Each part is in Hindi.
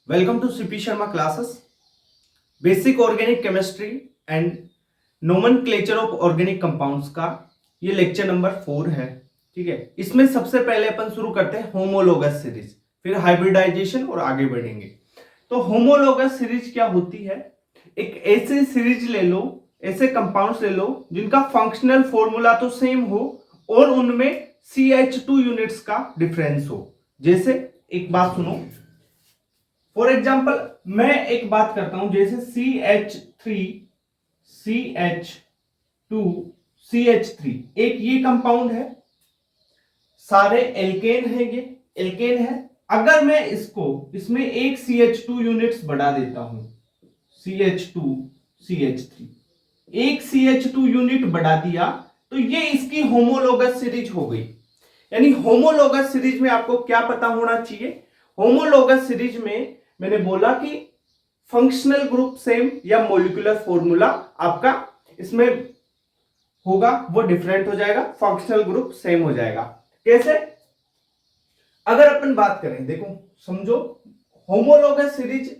Welcome to CP Sharma classes. Basic organic chemistry and nomenclature of organic compounds का ये लेक्चर नंबर 4 है। ठीक है, इसमें सबसे पहले अपन शुरू करते हैं होमोलोगस सीरीज, फिर हाइब्रिडाइजेशन और आगे बढ़ेंगे। तो होमोलोगस सीरीज क्या होती है? एक ऐसी सीरीज ले लो, ऐसे कंपाउंड्स ले लो जिनका फंक्शनल फॉर्मूला तो सेम हो और उनमें CH2 यूनिट्स का डिफरेंस हो। जैसे एक बात सुनो, फॉर एग्जाम्पल मैं एक बात करता हूं, जैसे CH3 CH2 CH3 एक ये कंपाउंड है, सारे एल्केन है, ये एल्केन है। अगर मैं इसमें एक CH2 यूनिट्स बढ़ा देता हूं, CH2 CH3 एक CH2 यूनिट बढ़ा दिया तो ये इसकी होमोलोगस सीरीज हो गई। यानी होमोलोगस सीरीज में आपको क्या पता होना चाहिए? होमोलोगस सीरीज में मैंने बोला कि फंक्शनल ग्रुप सेम या मॉलिक्यूलर फॉर्मूला आपका इसमें होगा, वो डिफरेंट हो जाएगा, फंक्शनल ग्रुप सेम हो जाएगा। कैसे? अगर अपन बात करें, देखो समझो, होमोलोगस सीरीज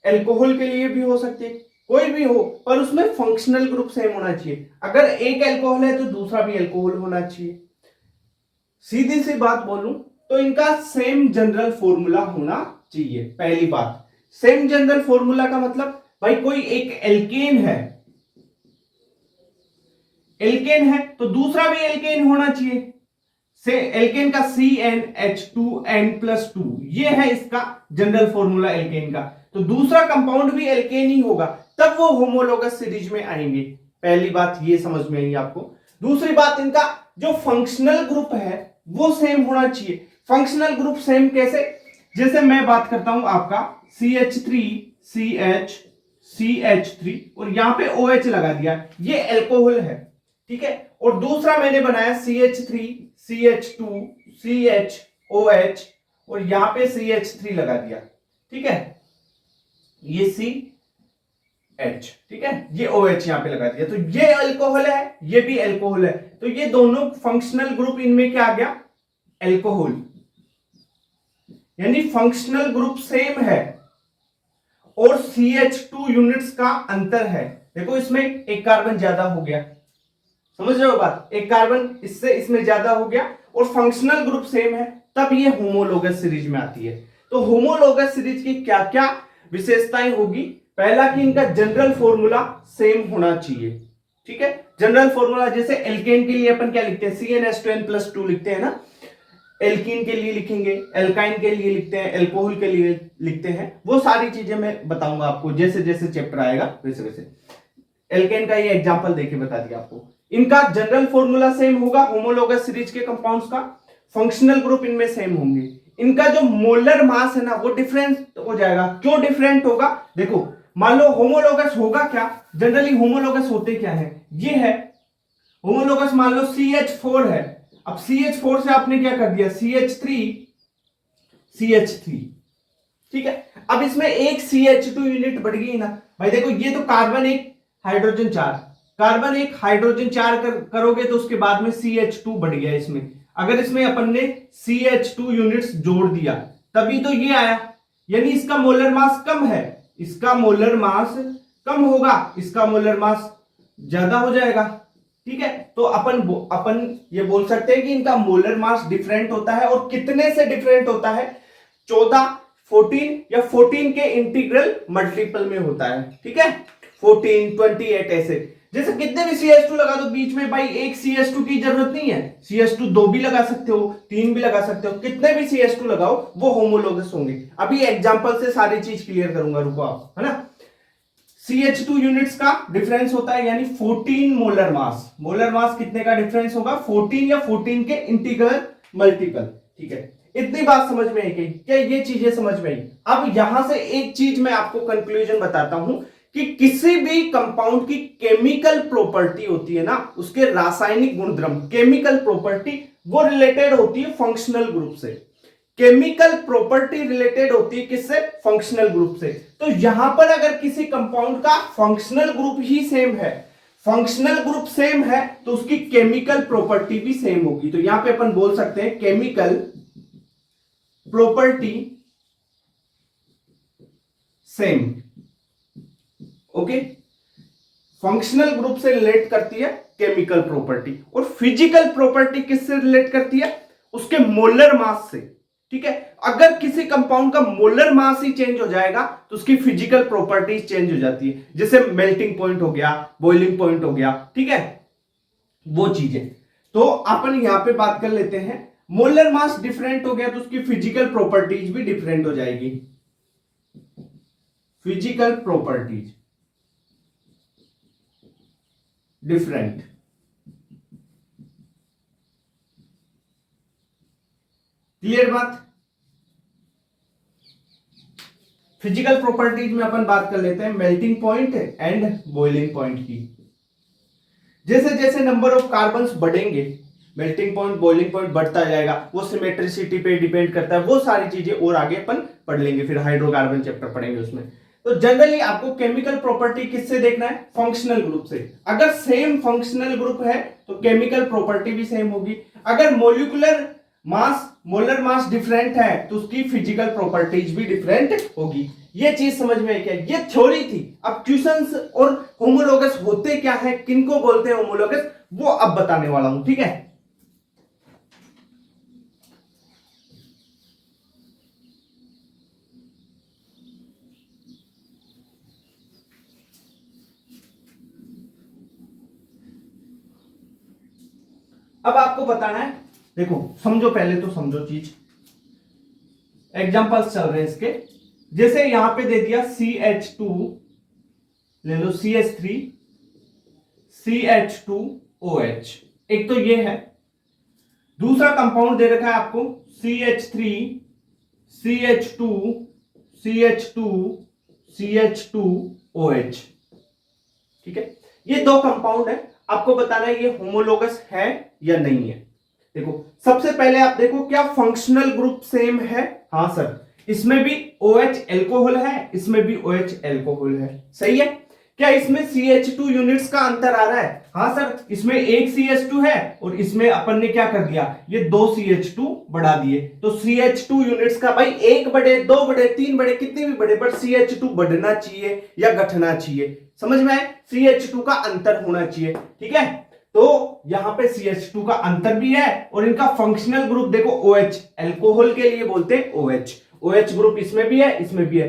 एल्कोहल के लिए भी हो सकती है, कोई भी हो, पर उसमें फंक्शनल ग्रुप सेम होना चाहिए। अगर एक एल्कोहल है तो दूसरा भी एल्कोहल होना चाहिए। सीधी सी बात बोलूं तो इनका सेम जनरल फॉर्मूला होना चाहिए। पहली बात, सेम जनरल फॉर्मूला का मतलब भाई कोई एक एल्केन है, एल्केन है तो दूसरा भी एल्केन होना चाहिए। से एल्केन का CnH2n+2 ये है इसका जनरल फॉर्मूला एल्केन का, तो दूसरा कंपाउंड भी एल्केन ही होगा, तब वो होमोलोगस सीरीज में आएंगे। पहली बात ये समझ में आई आपको। दूसरी बात, इनका जो फंक्शनल ग्रुप है वो सेम होना चाहिए। फंक्शनल ग्रुप सेम कैसे? जैसे मैं बात करता हूं आपका CH3 CH3 और यहां पे OH लगा दिया, ये एल्कोहल है, ठीक है। और दूसरा मैंने बनाया CH3 CH2 CHOH और यहां पे CH3 लगा दिया, ठीक है, ये CH, ठीक है, ये OH यहां पे लगा दिया, तो ये अल्कोहल है, ये भी अल्कोहल है, तो ये दोनों फंक्शनल ग्रुप इनमें क्या आ गया? अल्कोहल। यानी फंक्शनल ग्रुप सेम है और CH2 यूनिट्स का अंतर है। देखो इसमें एक कार्बन ज्यादा हो गया, समझ रहे हो बात? एक कार्बन इससे इसमें ज्यादा हो गया और फंक्शनल ग्रुप सेम है, तब ये होमोलोगस सीरीज में आती है। तो होमोलोगस सीरीज की क्या क्या विशेषताएं होगी? पहला कि इनका जनरल फॉर्मूला सेम होना चाहिए, ठीक है। जनरल फॉर्मूला जैसे एल्केन के लिए अपन क्या लिखते हैं? CnH2n+2 लिखते हैं ना, एल्कीन के लिए लिखेंगे, एल्काइन के लिए लिखते हैं, एल्कोहल के लिए लिखते हैं। वो सारी चीजें मैं बताऊंगा आपको, जैसे जैसे चैप्टर आएगा वैसे वैसे। एल्केन का ये एग्जांपल देके बता दिया आपको। इनका जनरल फॉर्मूला सेम होगा होमोलोगस सीरीज के कंपाउंड्स का, फंक्शनल ग्रुप इनमें सेम होंगे। इनका जो मोलर मास है ना वो डिफरेंट हो जाएगा। क्यों डिफरेंट होगा? देखो मान लो होमोलोगस होगा क्या, जनरली होमोलोगस होते क्या है, ये है होमोलोगस। मान लो CH4 है, अब CH4 से आपने क्या कर दिया? CH3, ठीक है। अब इसमें एक CH2 यूनिट बढ़ गई ना भाई। देखो ये तो कार्बन एक हाइड्रोजन 4, कार्बन एक हाइड्रोजन 4 करोगे तो उसके बाद में CH2 बढ़ गया इसमें। अगर इसमें अपन ने CH2 यूनिट्स जोड़ दिया तभी तो ये आया, यानी इसका मोलर मास कम है, इसका मोलर मास कम होगा, इसका मोलर मास ज्यादा हो जाएगा, ठीक है। तो अपन ये बोल सकते हैं कि इनका मोलर मास डिफरेंट होता है। और कितने से डिफरेंट होता है? 14, 14 या 14 के इंटीग्रल मल्टीपल में होता है, ठीक है। 14, 28 ऐसे। जैसे कितने भी CH2 लगा दो बीच में भाई, एक CH2 की जरूरत नहीं है, CH2 2 भी लगा सकते हो, 3 भी लगा सकते हो, कितने भी CH2 लगाओ वो होमोलोगस होंगे। अभी एग्जांपल से सारी चीज क्लियर करूंगा, रुको आप, है ना। CH2 यूनिट्स का डिफरेंस होता है, यानी 14 मोलर मास। मोलर मास कितने का डिफरेंस होगा? 14 या 14 के इंटीग्रल मल्टीपल, ठीक है। इतनी बात समझ में आई क्या? ये चीजें समझ में आई। अब यहां से एक चीज मैं आपको कंक्लूजन बताता हूं कि किसी भी कंपाउंड की केमिकल प्रॉपर्टी होती है ना, उसके रासायनिक गुणधर्म, केमिकल प्रॉपर्टी, वो रिलेटेड होती है फंक्शनल ग्रुप से। केमिकल प्रॉपर्टी रिलेटेड होती है किससे? फंक्शनल ग्रुप से। तो यहां पर अगर किसी कंपाउंड का फंक्शनल ग्रुप ही सेम है, फंक्शनल ग्रुप सेम है, तो उसकी केमिकल प्रॉपर्टी भी सेम होगी। तो यहां पे अपन बोल सकते हैं chemical property same. Okay, functional group से रिलेट करती है केमिकल प्रॉपर्टी, और फिजिकल प्रॉपर्टी किससे रिलेट करती है? उसके मोलर मास से। ठीक है, अगर किसी कंपाउंड का मोलर मास ही चेंज हो जाएगा तो उसकी फिजिकल प्रॉपर्टीज चेंज हो जाती है, जैसे मेल्टिंग पॉइंट हो गया, बॉइलिंग पॉइंट हो गया। ठीक है, वो चीजें। तो अपन यहां पे बात कर लेते हैं, मोलर मास डिफरेंट हो गया तो उसकी फिजिकल प्रॉपर्टीज भी डिफरेंट हो जाएगी। Physical properties different. क्लियर बात? फिजिकल प्रॉपर्टीज में अपन बात कर लेते हैं melting point and boiling point की। जैसे जैसे नंबर ऑफ कार्बन्स बढ़ेंगे, मेल्टिंग पॉइंट बॉइलिंग पॉइंट बढ़ता जाएगा, वो सिमेट्रिसिटी पे डिपेंड करता है, वो सारी चीजें और आगे अपन पढ़ लेंगे, फिर हाइड्रोकार्बन चैप्टर पढ़ेंगे उसमें। तो जनरली आपको केमिकल प्रॉपर्टी किससे देखना है? फंक्शनल ग्रुप से। अगर सेम फंक्शनल ग्रुप है तो केमिकल प्रॉपर्टी भी सेम होगी। अगर molecular mass, molar mass different है तो उसकी फिजिकल प्रॉपर्टीज भी डिफरेंट होगी। ये चीज समझ में आई क्या? ये थ्योरी थी। अब क्वेश्चंस और होमोलोगस होते क्या है, किनको बोलते हैं होमोलोगस, वो अब बताने वाला हूं। ठीक है, अब आपको बताना है। देखो समझो, पहले तो समझो चीज, एग्जांपल्स चल रहे हैं इसके। जैसे यहां पे दे दिया CH2, ले लो CH3 CH2OH, एक तो ये है। दूसरा कंपाउंड दे रखा है आपको CH3 CH2 CH2 CH2OH। ठीक है, ये दो कंपाउंड है, आपको बताना है ये होमोलोगस है या नहीं है। देखो सबसे पहले आप देखो, क्या फंक्शनल ग्रुप सेम है? हाँ सर, इसमें भी OH एल्कोहल है, इसमें भी OH एल्कोहल है। सही है। क्या इसमें CH2 यूनिट्स का अंतर आ रहा है? हाँ सर, इसमें एक CH2 है और इसमें अपन ने क्या कर दिया, ये दो CH2 बढ़ा दिए। तो CH2 यूनिट्स का भाई एक बढ़े, दो बढ़े, तीन बढ़े, कितने भी बढ़े, पर CH2 बढ़ना चाहिए या घटना चाहिए। समझ में आए? CH2 का अंतर होना चाहिए। ठीक है, तो यहां पे CH2 का अंतर भी है और इनका फंक्शनल ग्रुप देखो OH, एल्कोहल के लिए बोलते हैं OH। OH ग्रुप इसमें भी है, इसमें भी है।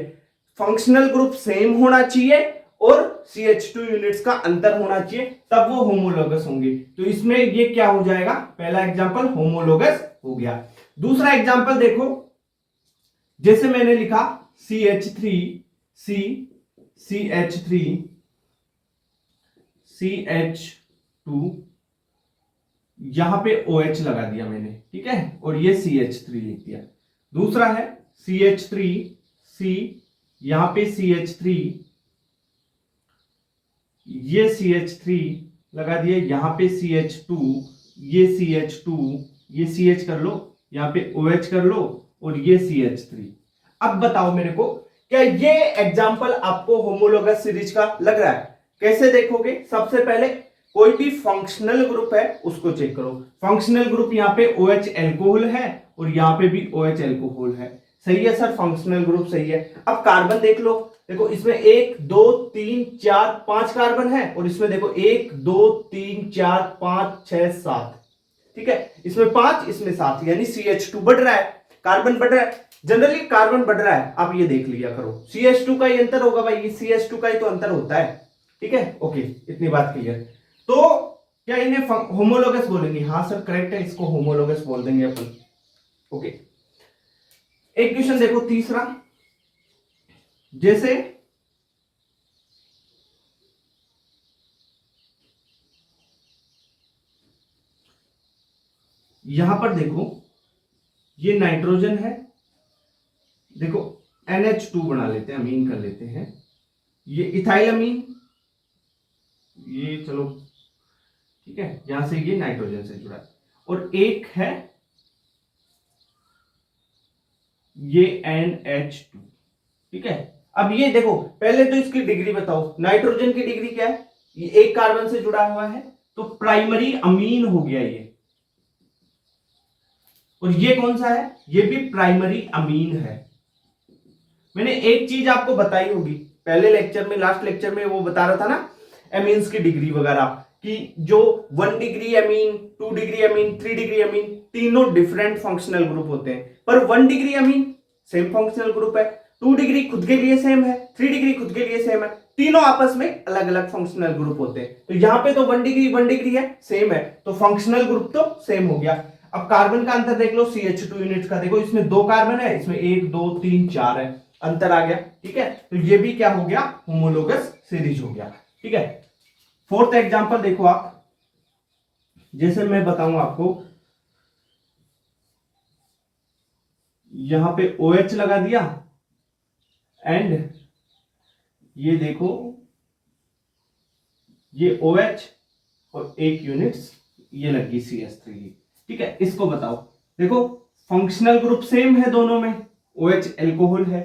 फंक्शनल ग्रुप सेम होना चाहिए और CH2 यूनिट्स का अंतर होना चाहिए, तब वो होमोलोगस होंगे। तो इसमें ये क्या हो जाएगा? पहला एग्जांपल होमोलोगस हो गया। दूसरा एग्जांपल देखो, जैसे मैंने लिखा CH3 C CH3 CH2, यहां पे OH लगा दिया मैंने। ठीक है, और ये CH3 लिख दिया। दूसरा है CH3 C, यहां पे CH3, ये CH3 लगा दिया, यहां पे CH2, ये CH2, ये CH कर लो, यहां पे OH कर लो, और ये CH3। अब बताओ मेरे को, क्या ये एग्जांपल आपको होमोलोगस सीरीज का लग रहा है? कैसे देखोगे? सबसे पहले कोई भी फंक्शनल ग्रुप है उसको चेक करो। फंक्शनल ग्रुप यहाँ पे OH एल्कोहल है और यहाँ पे भी OH एल्कोहल है। सही है सर, फंक्शनल ग्रुप सही है। अब कार्बन देख लो, देखो इसमें 1 2 3 4 5 कार्बन है और इसमें देखो 1 2 3 4 5 6 7। ठीक है, इसमें 5, इसमें 7, यानी CH2 बढ़ रहा है, कार्बन बढ़ रहा है। जनरली कार्बन बढ़ रहा है, आप ये देख लिया करो, CH2 का ही अंतर होगा भाई, ये CH2 का ही तो अंतर होता है। ठीक है, ओके, इतनी बात क्लियर। तो क्या इन्हें होमोलोगस बोलेंगे? हाँ सर करेक्ट है, इसको होमोलोगस बोल देंगे अपन। ओके, एक क्वेश्चन देखो तीसरा, जैसे यहां पर देखो, ये नाइट्रोजन है, देखो NH2 बना लेते हैं, अमीन कर लेते हैं, ये इथाइल अमीन, ये चलो ठीक है, यहां से ये नाइट्रोजन से जुड़ा है, और एक है ये NH2। ठीक है, अब ये देखो, पहले तो इसकी डिग्री बताओ, नाइट्रोजन की डिग्री क्या है? ये एक कार्बन से जुड़ा हुआ है तो प्राइमरी अमीन हो गया ये, और ये कौन सा है? ये भी प्राइमरी अमीन है। मैंने एक चीज आपको बताई होगी पहले लेक्चर में, लास्ट लेक्चर में, वो बता रहा था ना एमीन्स की डिग्री वगैरह, कि जो 1 degree amine, 2 degree amine, 3 degree amine, तीनों डिफरेंट फंक्शनल ग्रुप होते हैं। पर 1 degree amine same functional group है, 2 डिग्री खुद के लिए सेम है, 3 डिग्री खुद के लिए सेम है, तीनों आपस में अलग अलग फंक्शनल ग्रुप होते हैं। तो यहां पे तो 1 डिग्री है, सेम है, तो फंक्शनल ग्रुप तो सेम हो गया। अब कार्बन का अंतर देख लो CH2 यूनिट का, देखो इसमें 2 कार्बन है, इसमें 1 2 3 4 है, अंतर आ गया। ठीक है, तो ये भी क्या हो गया, होमोलोगस सीरीज हो गया। ठीक है, फोर्थ एग्जांपल देखो आप, जैसे मैं बताऊं आपको, यहां पे OH लगा दिया एंड ये देखो ये OH और 1 यूनिट्स ये लगी CH3। ठीक है, इसको बताओ। देखो फंक्शनल ग्रुप सेम है दोनों में, OH एल्कोहल है।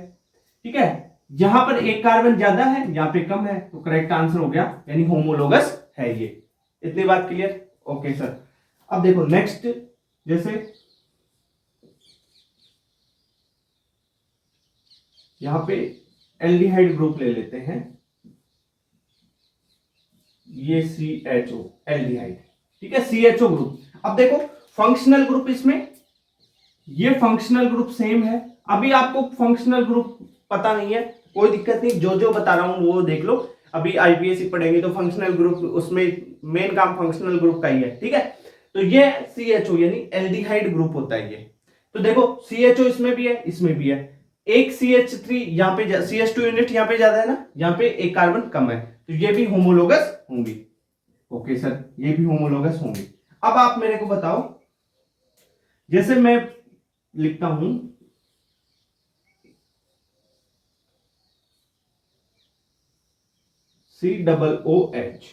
ठीक है, यहां पर एक कार्बन ज्यादा है, यहां पे कम है, तो करेक्ट आंसर हो गया, यानी होमोलोगस है ये। इतनी बात क्लियर? Okay sir. अब देखो नेक्स्ट, जैसे यहां पे एल्डिहाइड ग्रुप ले लेते हैं, ये CHO एल्डिहाइड। ठीक है, CHO ग्रुप। अब देखो फंक्शनल ग्रुप इसमें, ये फंक्शनल ग्रुप सेम है। अभी आपको फंक्शनल ग्रुप पता नहीं है, कोई दिक्कत नहीं, जो जो बता रहा हूं वो देख लो। अभी IPSC पढ़ेंगे तो फंक्शनल ग्रुप, उसमें मेन काम फंक्शनल ग्रुप का ही है। ठीक है, तो ये CHO यानी एल्डिहाइड ग्रुप होता है ये। तो देखो CHO इसमें भी है, इसमें भी है, एक CH3 यहाँ पे, CH2 यूनिट यहाँ पे ज्यादा है ना, यहाँ पे एक कार्बन कम है, तो ये भी होमोलोगस होंगी। ओके सर, ये भी होमोलोगस होंगी। अब आप मेरे को बताओ, जैसे मैं लिखता हूं COOH,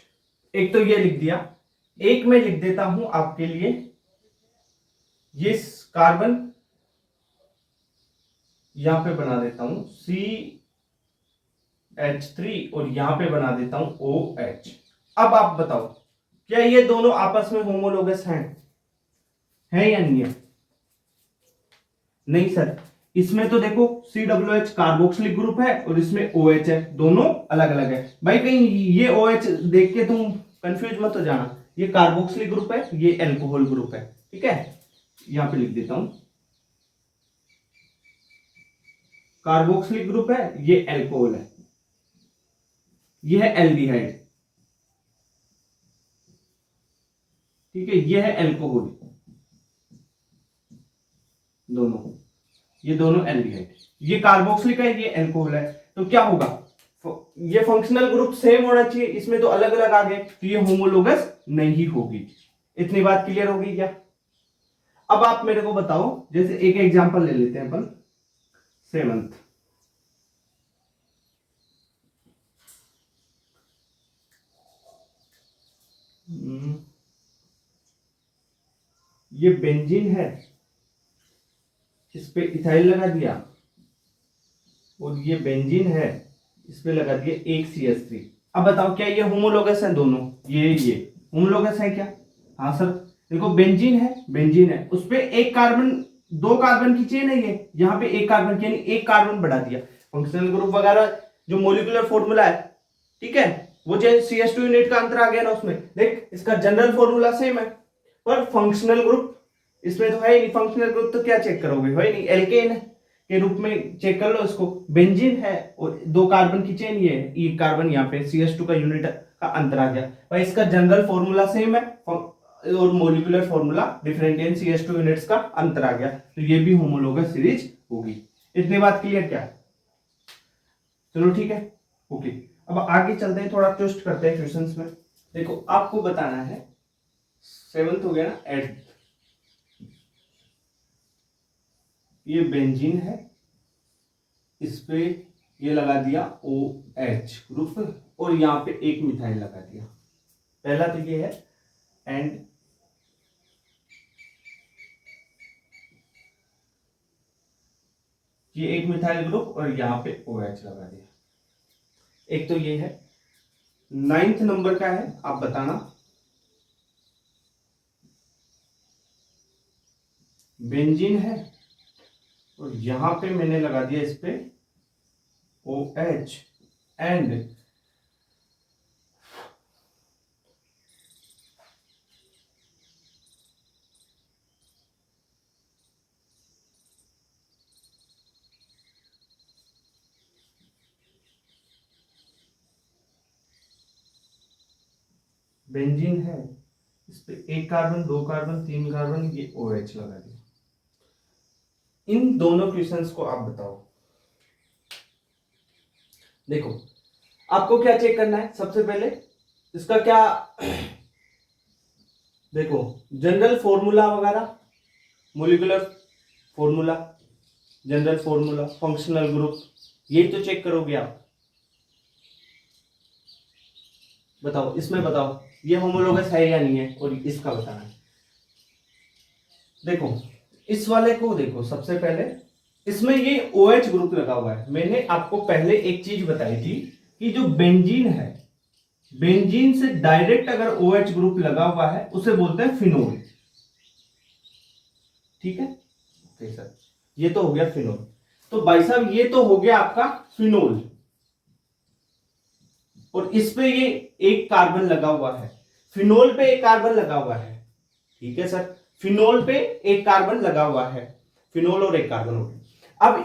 एक तो ये लिख दिया, एक मैं लिख देता हूं आपके लिए, ये कार्बन यहां पे बना देता हूं CH3 और यहां पे बना देता हूं OH। अब आप बताओ क्या ये दोनों आपस में होमोलोगस हैं, है या नहीं है? नहीं सर, इसमें तो देखो COOH कार्बोक्सिलिक ग्रुप है और इसमें OH है, दोनों अलग अलग है। भाई कहीं ये OH देख के तुम कंफ्यूज मत हो जाना, ये कार्बोक्सिलिक ग्रुप है, ये एल्कोहल ग्रुप है। ठीक है, यहां पे लिख देता हूं, कार्बोक्सिलिक ग्रुप है, ये एल्कोहल है, ये है एल्डिहाइड। ठीक है, ये है एल्कोहल, दोनों, ये दोनों एल्डिहाइड, ये कार्बोक्सिलिक है, ये एल्कोहल है। तो क्या होगा, ये फंक्शनल ग्रुप सेम होना चाहिए, इसमें तो अलग अलग आ गए, तो ये होमोलोगस नहीं होगी। इतनी बात क्लियर होगी क्या? अब आप मेरे को बताओ, जैसे एक एग्जांपल ले लेते हैं अपन, सेवंथ, ये बेंजीन है, इस पे इथाइल लगा दिया, और ये बेंजीन है, इस पे लगा दिया एक CH3। अब बताओ क्या ये होमोलोगस है दोनों? ये होमोलोगस है क्या? हाँ सर, देखो बेंजीन है, बेंजीन है, उस पे एक कार्बन, 2 कार्बन की चेन है ये, यहाँ पे एक कार्बन की, यानी एक कार्बन बढ़ा दिया। फंक्शनल ग्रुप वगैरह जो मोलिकुलर फॉर्मूला है, ठीक है, वो जो CH2 यूनिट का अंतर आ गया ना उसमें, देख इसका जनरल फॉर्मूला सेम है, पर फंक्शनल ग्रुप इसमें तो है ही नहीं। फंक्शनल ग्रुप तो क्या चेक करोगे, है ही नहीं, एल्केन के रूप में चेक कर लो इसको, बेंजीन है और 2 कार्बन की चेन, ये एक कार्बन, यहाँ पे CH2 का यूनिट का अंतर आ गया भाई। इसका जनरल फॉर्मूला सेम है और मोलिकुलर फॉर्मूला डिफरेंट है, CH2 यूनिट्स का अंतर आ गया, तो ये भी होमोलोगस सीरीज होगी। इतनी बात क्लियर क्या? चलो ठीक है, ओके। अब आगे चलते हैं, थोड़ा ट्विस्ट करते हैं क्वेश्चंस में। देखो आपको बताना है, 7th हो गया ना, 8th, ये बेंजीन है, इस पे ये लगा दिया OH ग्रुप और यहां पे एक मिथाइल लगा दिया। पहला तो ये है, एंड ये एक मिथाइल ग्रुप और यहां पे OH लगा दिया। एक तो ये है, 9th नंबर का है, आप बताना, बेंजीन है और यहां पे मैंने लगा दिया इस पे OH एंड बेंजीन है, इस पे एक कार्बन, दो कार्बन, तीन कार्बन, ये OH लगा दिया। इन दोनों क्वेश्चंस को आप बताओ। देखो आपको क्या चेक करना है, सबसे पहले इसका क्या देखो जनरल फॉर्मूला वगैरह, molecular formula, general formula, functional group, यही तो चेक करोगे आप। बताओ इसमें, बताओ ये होमोलोगस है या नहीं है, और इसका बताना है। देखो इस वाले को देखो, सबसे पहले इसमें ये OH ग्रुप लगा हुआ है। मैंने आपको पहले एक चीज बताई थी कि जो बेंजीन है, बेंजीन से डायरेक्ट अगर OH ग्रुप लगा हुआ है उसे बोलते हैं फिनोल। ठीक है, ओके सर, ये तो हो गया फिनोल। तो भाई साहब ये तो हो गया आपका फिनोल, और इस पे ये एक कार्बन लगा हुआ है, फिनोल पे एक कार्बन लगा हुआ है। ठीक है सर, फिनोल पे एक कार्बन लगा हुआ है, फिनोल और एक कार्बन हो गया। अब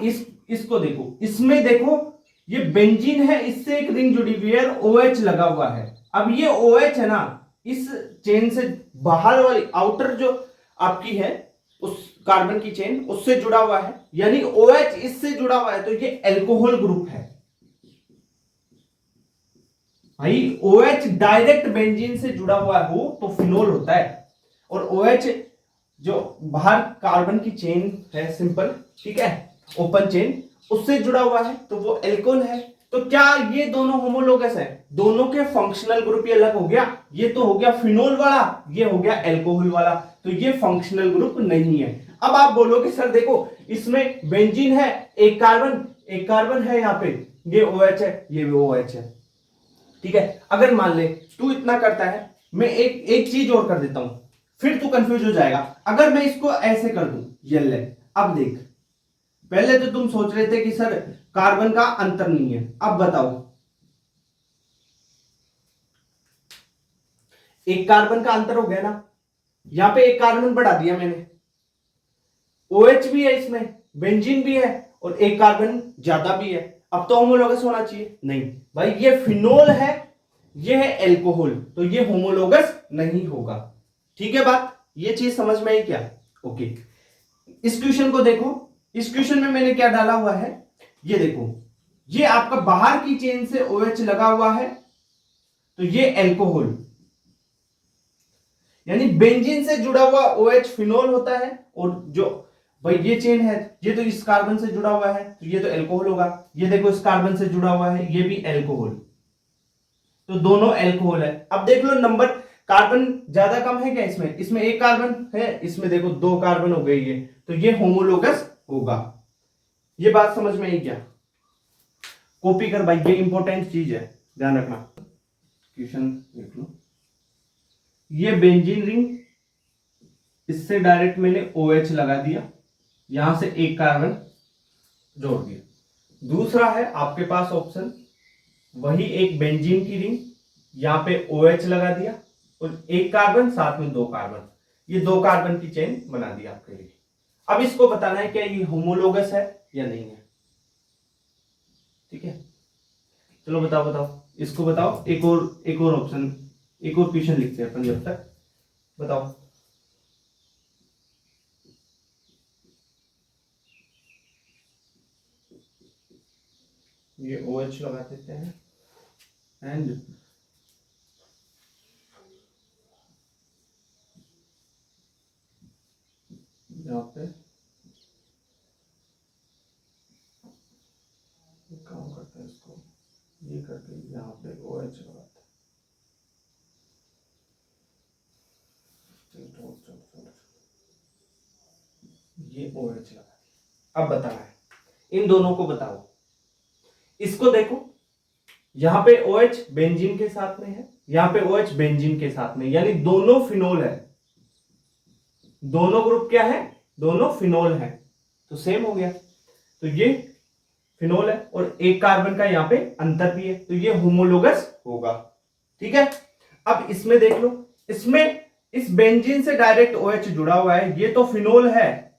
इसको देखो, इसमें देखो ये बेंजीन है, इससे एक रिंग जुड़ी हुई है, OH लगा हुआ है। अब ये OH है ना, इस चेन से बाहर वाली आउटर जो आपकी है उस कार्बन की चेन, उससे जुड़ा हुआ है, यानी OH इससे जुड़ा हुआ है, तो ये एल्कोहल ग्रुप है भाई। OH डायरेक्ट बेंजीन से जुड़ा हुआ हो तो फिनोल होता है, और OH जो बाहर कार्बन की चेन है सिंपल, ठीक है, ओपन चेन, उससे जुड़ा हुआ है तो वो एल्कोहल है। तो क्या ये दोनों होमोलोगस है? दोनों के फंक्शनल ग्रुप ये अलग हो गया, ये तो हो गया फिनोल वाला, ये हो गया एल्कोहल वाला, तो ये फंक्शनल ग्रुप नहीं है। अब आप बोलोगे सर देखो इसमें बेंजीन है, एक कार्बन है, यहाँ पे ये OH है, ये भी OH है। ठीक है, अगर मान ले तू इतना करता है, मैं एक चीज और कर देता हूं, फिर तू कंफ्यूज हो जाएगा। अगर मैं इसको ऐसे कर दूं, ये ले, अब देख, पहले तो तुम सोच रहे थे कि सर कार्बन का अंतर नहीं है, अब बताओ एक कार्बन का अंतर हो गया ना, यहां पे एक कार्बन बढ़ा दिया मैंने, OH भी है इसमें, बेंजीन भी है, और एक कार्बन ज्यादा भी है। अब तो होमोलोगस होना चाहिए, नहीं भाई, ये फिनोल है, ये है एल्कोहल, तो ये होमोलोगस नहीं होगा। ठीक है बात, ये चीज समझ में आई क्या? ओके, इस क्वेश्चन को देखो, इस क्वेश्चन में मैंने क्या डाला हुआ है, ये देखो, ये आपका बाहर की चेन से OH लगा हुआ है, तो ये एल्कोहल, यानी बेंजीन से जुड़ा हुआ OH फिनोल होता है, और जो भाई ये चेन है, ये तो इस कार्बन से जुड़ा हुआ है, तो ये तो एल्कोहल होगा। ये देखो इस कार्बन से जुड़ा हुआ है, ये भी एल्कोहल, तो दोनों एल्कोहल है। अब देख लो नंबर, कार्बन ज्यादा कम है क्या इसमें? इसमें एक कार्बन है, इसमें देखो दो कार्बन हो गई है, तो ये होमोलोगस होगा। ये बात समझ में आई क्या? कॉपी कर भाई, ये इंपॉर्टेंट चीज है, ध्यान रखना। क्वेश्चन देख लो, ये बेंजीन रिंग, इससे डायरेक्ट मैंने OH लगा दिया, यहां से एक कार्बन जोड़ दिया। दूसरा है आपके पास ऑप्शन, वही एक बेंजीन की रिंग, यहां पे OH लगा दिया, और एक कार्बन साथ में दो कार्बन, ये दो कार्बन की चेन बना दी आपके लिए। अब इसको बताना है क्या ये होमोलोगस है या नहीं है। ठीक है, चलो बताओ बताओ, इसको बताओ। एक और ऑप्शन, एक और क्वेश्चन लिखते हैं अपन जब तक, बताओ। ये OH लगा देते हैं, एंड यहाँ पे काम करते हैं, इसको ये करके यहाँ पे OH लगाते हैं, ये OH लगा। अब बताना है, इन दोनों को बताओ। इसको देखो, यहां पे OH बेंजीन के साथ में है, यहां पे OH बेंजीन के साथ में, यानी दोनों फिनोल है, दोनों ग्रुप क्या है, दोनों फिनोल है, तो सेम हो गया। तो ये फिनोल है और एक कार्बन का यहाँ पे अंतर भी है, तो ये होमोलोगस होगा। ठीक है, अब इसमें देख लो, इसमें इस बेंजीन से डायरेक्ट OH जुड़ा हुआ है, ये तो फिनोल है,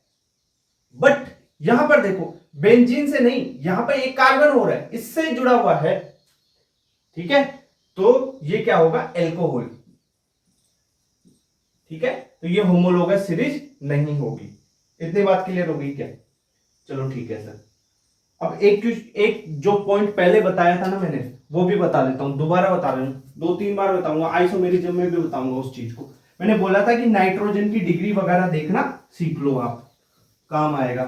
बट यहां पर देखो बेंजीन से नहीं, यहां पर एक कार्बन हो रहा है, इससे जुड़ा हुआ है। ठीक है, तो ये क्या होगा, एल्कोहल। ठीक है, तो ये होमोलोगस सीरीज नहीं होगी। इतनी बात क्लियर होगी क्या? चलो ठीक है सर। अब एक जो पॉइंट पहले बताया था ना मैंने, वो भी बता देता हूं, दोबारा बता रहा हूं, 2-3 बार बताऊंगा, आइसोमेरिज्म में भी बताऊंगा उस चीज को। मैंने बोला था कि नाइट्रोजन की डिग्री वगैरह देखना सीख लो, आप काम आएगा।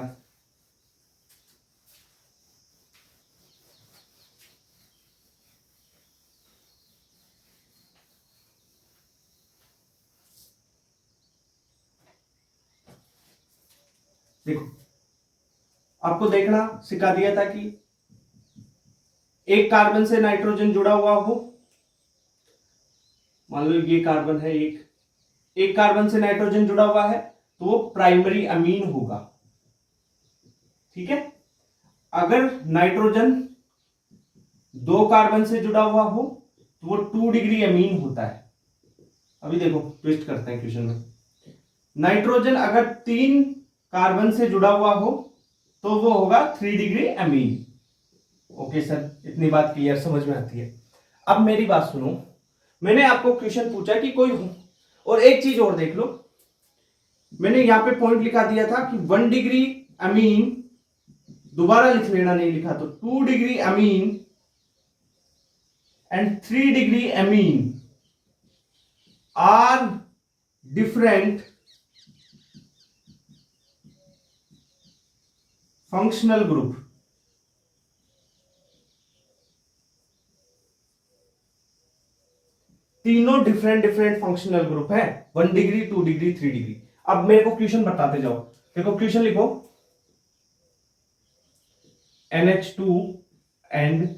देखो, आपको देखना सिखा दिया था कि एक कार्बन से नाइट्रोजन जुड़ा हुआ हो, मान लो ये कार्बन है, एक कार्बन से नाइट्रोजन जुड़ा हुआ है, तो वो प्राइमरी अमीन होगा। ठीक है, अगर नाइट्रोजन 2 कार्बन से जुड़ा हुआ हो तो वो 2 डिग्री अमीन होता है। अभी देखो ट्विस्ट करते हैं क्वेश्चन में, नाइट्रोजन अगर 3 कार्बन से जुड़ा हुआ हो तो वो होगा 3 डिग्री अमीन। ओके सर, इतनी बात क्लियर, समझ में आती है। अब मेरी बात सुनो, मैंने आपको क्वेश्चन पूछा कि कोई, और एक चीज और देख लो, मैंने यहां पे पॉइंट लिखा दिया था कि 1 डिग्री अमीन, दोबारा लिख लेना नहीं लिखा तो 2 degree amine and 3 degree amine are different functional group. तीनों डिफरेंट डिफरेंट फंक्शनल ग्रुप है, 1 डिग्री 2 डिग्री 3 डिग्री। अब मेरे को क्वेश्चन बताते जाओ, देखो क्वेश्चन लिखो, NH2 एंड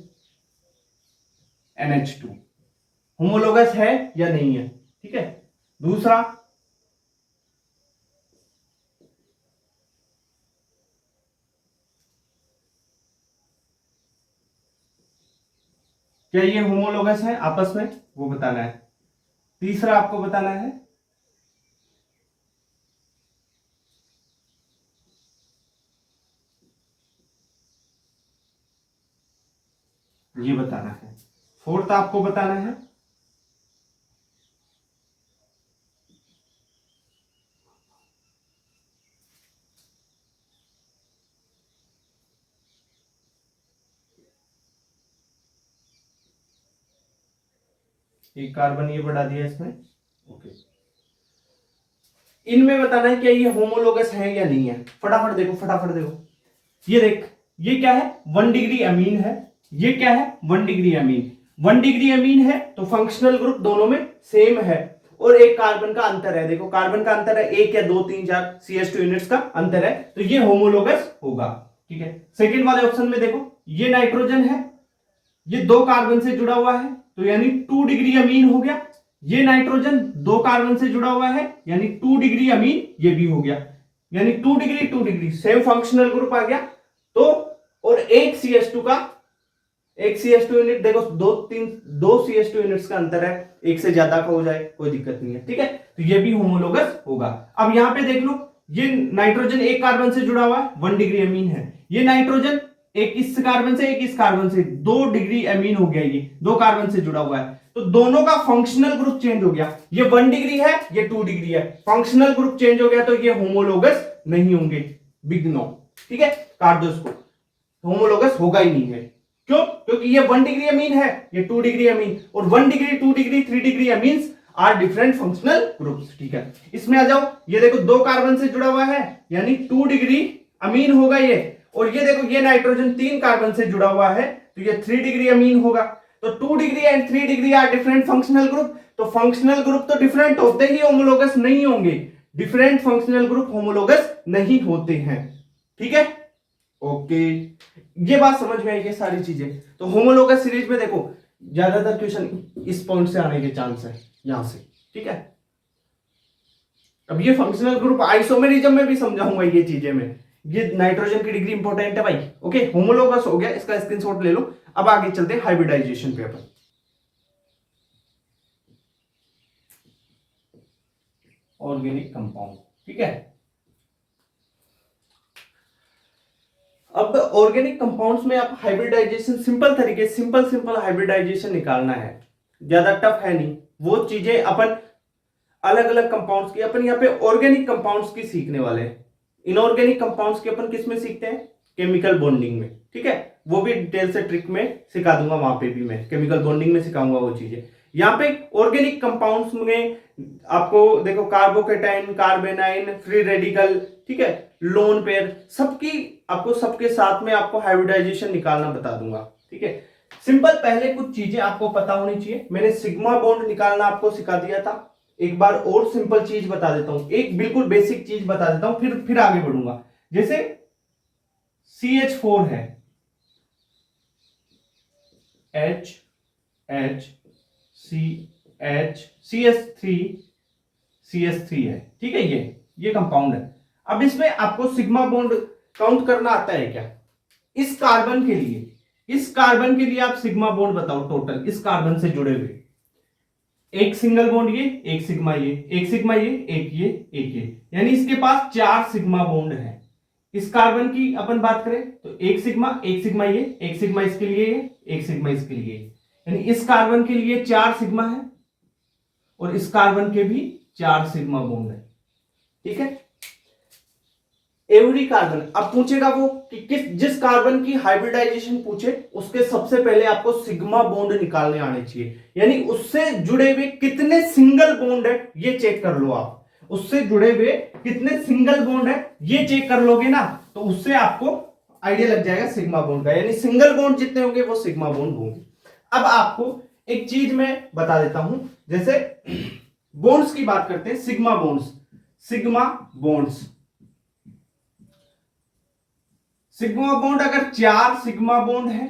NH2 होमोलोगस है या नहीं है? ठीक है, दूसरा, क्या ये होमोलोगस है आपस में, वो बताना है। तीसरा आपको बताना है, ये बताना है। फोर्थ आपको बताना है, एक कार्बन ये बढ़ा दिया इसमें। ओके, इनमें बताना है क्या ये होमोलोगस है या नहीं है। फटाफट देखो, फटाफट देखो, ये देख, ये क्या है, 1 डिग्री अमीन है, ये क्या है, 1 डिग्री अमीन। 1 डिग्री अमीन है तो फंक्शनल ग्रुप दोनों में सेम है, और एक कार्बन का अंतर है, देखो कार्बन का अंतर है 1 या 2 3 4 CH2 यूनिट्स का अंतर है, तो ये होमोलोगस होगा। ठीक है, सेकंड वाले ऑप्शन में देखो, ये नाइट्रोजन है, ये 2 कार्बन से जुड़ा हुआ है, तो यानी 2 डिग्री अमीन हो गया। ये नाइट्रोजन 2 कार्बन से जुड़ा हुआ है, यानी 2 डिग्री अमीन ये भी हो गया, यानी 2 degree 2 degree same functional group आ गया। तो और एक CH2 यूनिट, देखो 2 CH2 यूनिट्स का अंतर है, एक से ज्यादा का हो जाए कोई दिक्कत नहीं है। ठीक है, तो ये भी होमोलोगस होगा। अब यहां पे देख लो, ये नाइट्रोजन एक कार्बन से जुड़ा हुआ है, 1 डिग्री अमीन है, ये नाइट्रोजन एक इस कार्बन से एक इस कार्बन से, 2 डिग्री अमीन हो गया, ये 2 कार्बन से जुड़ा हुआ है, तो दोनों का फंक्शनल ग्रुप चेंज हो गया, ये 1 डिग्री है, ये 2 डिग्री है, फंक्शनल ग्रुप चेंज हो गया, तो ये होमोलोगस नहीं होंगे, बिग नो। ठीक है, काट दो इसको, होमोलोगस होगा ही नहीं है। क्यों? क्योंकि ये 1 डिग्री अमीन है, ये 2 डिग्री अमीन, और 1 degree 2 degree 3 degree amines are different functional groups. ठीक है, इसमें आ जाओ, ये देखो 2 कार्बन से जुड़ा हुआ है, यानी 2 डिग्री अमीन होगा ये, और ये देखो ये नाइट्रोजन 3 कार्बन से जुड़ा हुआ है, तो ये 3 डिग्री अमीन होगा। तो 2 degree and 3 degree are different functional group, तो फंक्शनल ग्रुप तो डिफरेंट होते ही होमोलोगस नहीं होंगे, डिफरेंट फंक्शनल ग्रुप होमोलोगस नहीं होते हैं। ठीक है, ओके, ये बात समझ में आई है सारी चीजें। तो होमोलोगस सीरीज में देखो ज्यादातर क्वेश्चन इस पॉइंट से आने के चांस है, यहां से। ठीक है, अब ये फंक्शनल ग्रुप आइसोमेरिज्म में भी समझाऊंगा ये चीजें मैं, ये नाइट्रोजन की डिग्री इंपॉर्टेंट है भाई। ओके, होमोलोगस हो गया, इसका स्क्रीनशॉट ले लो। अब आगे चलते हैं हाइब्रिडाइजेशन पे अपन। ऑर्गेनिक कंपाउंड, ठीक है। अब ऑर्गेनिक कंपाउंड्स में आप हाइब्रिडाइजेशन सिंपल तरीके, सिंपल हाइब्रिडाइजेशन निकालना है, ज्यादा टफ है नहीं। वो चीजें अपन अलग अलग कंपाउंड्स की, अपन यहाँ पे ऑर्गेनिक कंपाउंड्स की सीखने वाले हैं। इनऑर्गेनिक कंपाउंड्स की अपन किस में सीखते हैं? केमिकल बॉन्डिंग में, ठीक है। वो भी डिटेल से ट्रिक में सिखा दूंगा, वहां पे भी मैं केमिकल बॉन्डिंग में सिखाऊंगा वो चीजें। यहाँ पे ऑर्गेनिक कंपाउंड्स में आपको देखो कार्बोकेटाइन, कार्बेनाइन, फ्री रेडिकल, ठीक है, लोन पेयर, सबकी आपको सबके साथ में आपको हाइब्रिडाइजेशन निकालना बता दूंगा, ठीक है। सिंपल पहले कुछ चीजें आपको पता होनी चाहिए। मैंने सिग्मा बॉन्ड निकालना आपको सिखा दिया था। एक बार और सिंपल चीज बता देता हूं, एक बिल्कुल बेसिक चीज बता देता हूं, फिर आगे बढ़ूंगा। जैसे CH4 है, H H CH3 है, ठीक है। ये कंपाउंड है। अब इसमें आपको सिग्मा बॉन्ड काउंट करना आता है क्या? इस कार्बन के लिए आप सिग्मा बॉन्ड बताओ टोटल, इस कार्बन से जुड़े हुए। एक सिंगल बॉन्ड ये, एक सिग्मा ये, एक सिग्मा ये, एक ये, एक ये, यानी इसके पास 4 सिग्मा बॉन्ड है। इस कार्बन की अपन बात करें तो एक सिग्मा ये, एक सिग्मा इसके लिए ये, एक सिग्मा इसके लिए, यानी इस कार्बन के लिए 4 सिग्मा है और इस कार्बन के भी 4 सिग्मा बॉन्ड है, ठीक है। एवरी कार्बन, अब पूछेगा वो कि जिस कार्बन की हाइब्रिडाइजेशन पूछे उसके सबसे पहले आपको सिग्मा बॉन्ड निकालने आने चाहिए, यानी उससे जुड़े हुए कितने सिंगल बॉन्ड है ये चेक कर लो आप। उससे जुड़े हुए कितने सिंगल बॉन्ड है ये चेक कर लोगे ना, तो उससे आपको आइडिया लग जाएगा सिग्मा बॉन्ड का, यानी सिंगल बॉन्ड जितने होंगे वो सिग्मा बॉन्ड होंगे। अब आपको एक चीज मैं बता देता हूं, जैसे बॉन्ड्स की बात करते हैं, सिग्मा बॉन्ड्स, सिग्मा बॉन्ड अगर 4 सिग्मा बॉन्ड है,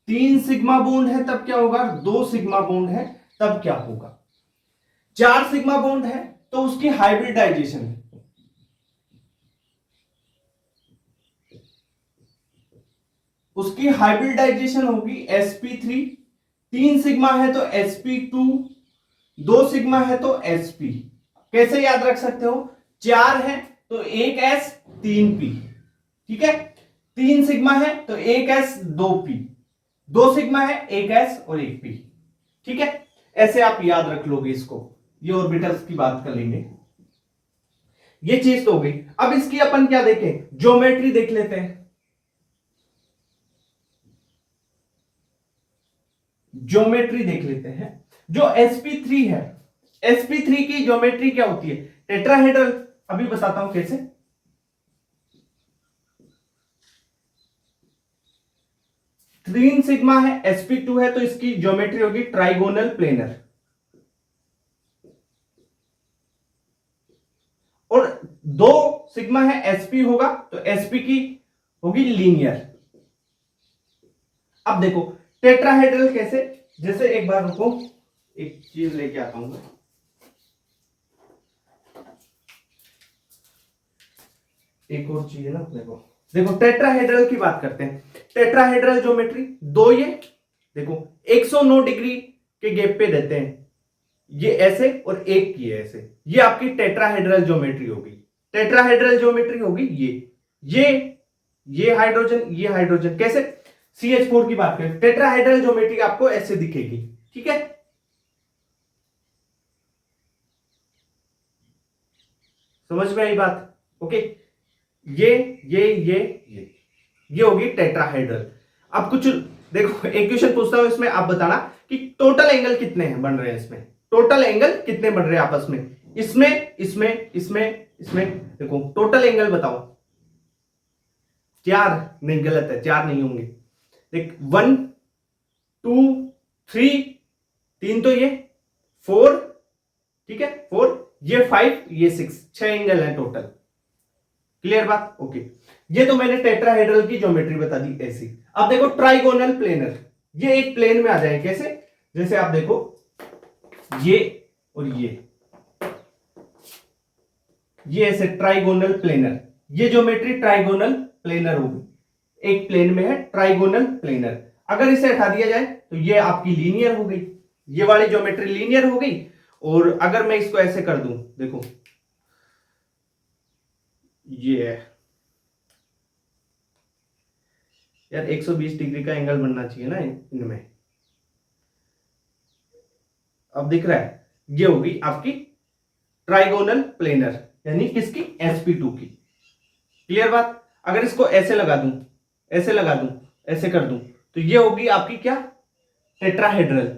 3 सिग्मा बॉन्ड है तब क्या होगा, 2 सिग्मा बॉन्ड है तब क्या होगा। 4 सिग्मा बॉन्ड है तो उसकी हाइब्रिडाइजेशन होगी sp3, 3 सिग्मा है तो sp2, 2 सिग्मा है तो sp। कैसे याद रख सकते हो, 4 है तो 1 s 3 p, ठीक है। 3 सिग्मा है तो 1 s 2 p, 2 सिग्मा है 1 s और 1 p, ठीक है। ऐसे आप याद रख लोगे इसको। ये ऑर्बिटल्स की बात कर लेंगे, ये चीज तो हो गई। अब इसकी अपन क्या देखें, ज्योमेट्री देख लेते हैं। ज्योमेट्री देख लेते हैं। जो sp3 है, sp3 की ज्योमेट्री क्या होती है, टेट्राहेड्रल। अभी बताता हूं कैसे। तीन सिग्मा है, sp2 है तो इसकी ज्योमेट्री होगी ट्राइगोनल प्लेनर, और 2 सिग्मा है sp होगा तो sp की होगी लीनियर। अब देखो टेट्राहेड्रल कैसे, जैसे एक बार रुको, एक चीज लेके आता हूं। एक और चीज है ना, देखो टेट्राहेड्रल की बात करते हैं। टेट्राहेड्रल ज्योमेट्री, 2 ये देखो 109 डिग्री के गैप पे रहते हैं, ये ऐसे और एक की ऐसे, ये आपकी टेट्राहेड्रल ज्योमेट्री होगी। टेट्राहेड्रल ज्योमेट्री होगी ये हाइड्रोजन कैसे, CH4 की बात करें, टेट्राहेड्रल ज्योमेट्री आपको ऐसे दिखेगी, ठीक है। समझ में आई बात? ओके, ये होगी टेट्राहेड्रल। अब कुछ देखो, एक क्वेश्चन पूछता हूं इसमें, आप बताना कि टोटल एंगल कितने हैं बन रहे हैं इसमें, टोटल एंगल कितने बन रहे हैं आपस में, इसमें देखो टोटल एंगल बताओ। 4 नहीं, गलत है, 4 नहीं होंगे। देख 1 2 3, 3 तो ये 4, ठीक है 4, ये 5, ये 6, 6 एंगल है टोटल। क्लियर बात? ओके, ये तो मैंने टेट्राहेड्रल की ज्योमेट्री बता दी ऐसी। अब देखो ट्राइगोनल प्लेनर, ये एक प्लेन में आ जाए कैसे, जैसे आप देखो ये और ये ऐसे ट्राइगोनल प्लेनर, ये ज्योमेट्री ट्राइगोनल प्लेनर होगी, एक प्लेन में है ट्राइगोनल प्लेनर। अगर इसे हटा दिया जाए तो ये आपकी लीनियर हो गई, ये वाली ज्योमेट्री लीनियर हो गई। और अगर मैं इसको ऐसे कर दूं, देखो ये है यार 120 डिग्री का एंगल बनना चाहिए ना इनमें, अब दिख रहा है, ये होगी आपकी ट्राइगोनल प्लेनर, यानी किसकी, sp2 की। क्लियर बात। अगर इसको ऐसे लगा दूं, ऐसे लगा दूं, ऐसे कर दूं, तो ये होगी आपकी क्या, टेट्राहेड्रल,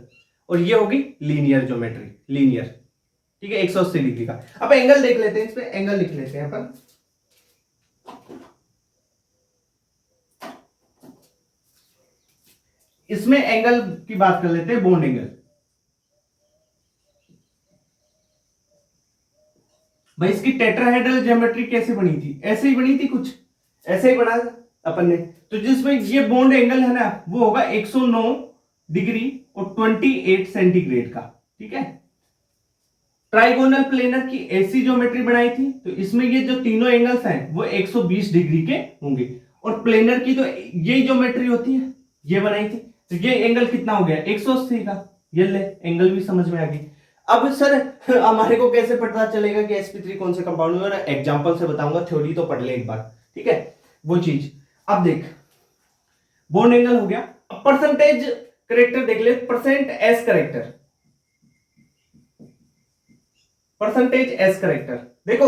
और ये होगी लीनियर ज्योमेट्री, लीनियर। ठीक है, 180 डिग्री का। अब एंगल देख लेते हैं, इस पे एंगल लिख लेते हैं अपन। इसमें एंगल की बात कर लेते हैं, बॉन्ड एंगल। भाई इसकी टेट्राहेड्रल ज्योमेट्री कैसे बनी थी, ऐसे ही बनी थी, कुछ ऐसे ही बना अपन ने। तो जिसमें ये बॉन्ड एंगल है ना, वो होगा 109 डिग्री और 28 सेंटीग्रेड का। ठीक है, ट्राइगोनल प्लेनर की ऐसी ज्योमेट्री बनाई थी, तो इसमें ये जो तीनों एंगल्स हैं वो 120 डिग्री के होंगे। और प्लेनर की तो ये ज्योमेट्री होती है, ये बनाई थी, तो ये एंगल कितना हो गया, 180 का। ये ले, एंगल भी समझ में आ गई। अब सर हमारे को कैसे पता चलेगा कि sp3 कौन से कंपाउंड में, एग्जांपल से बताऊंगा, थ्योरी तो पढ़ ले एक बार। ठीक है, वो चीज। अब देख, बॉन्ड एंगल हो गया। अब परसेंटेज करेक्टर देख ले, percent S character, percentage S character. देखो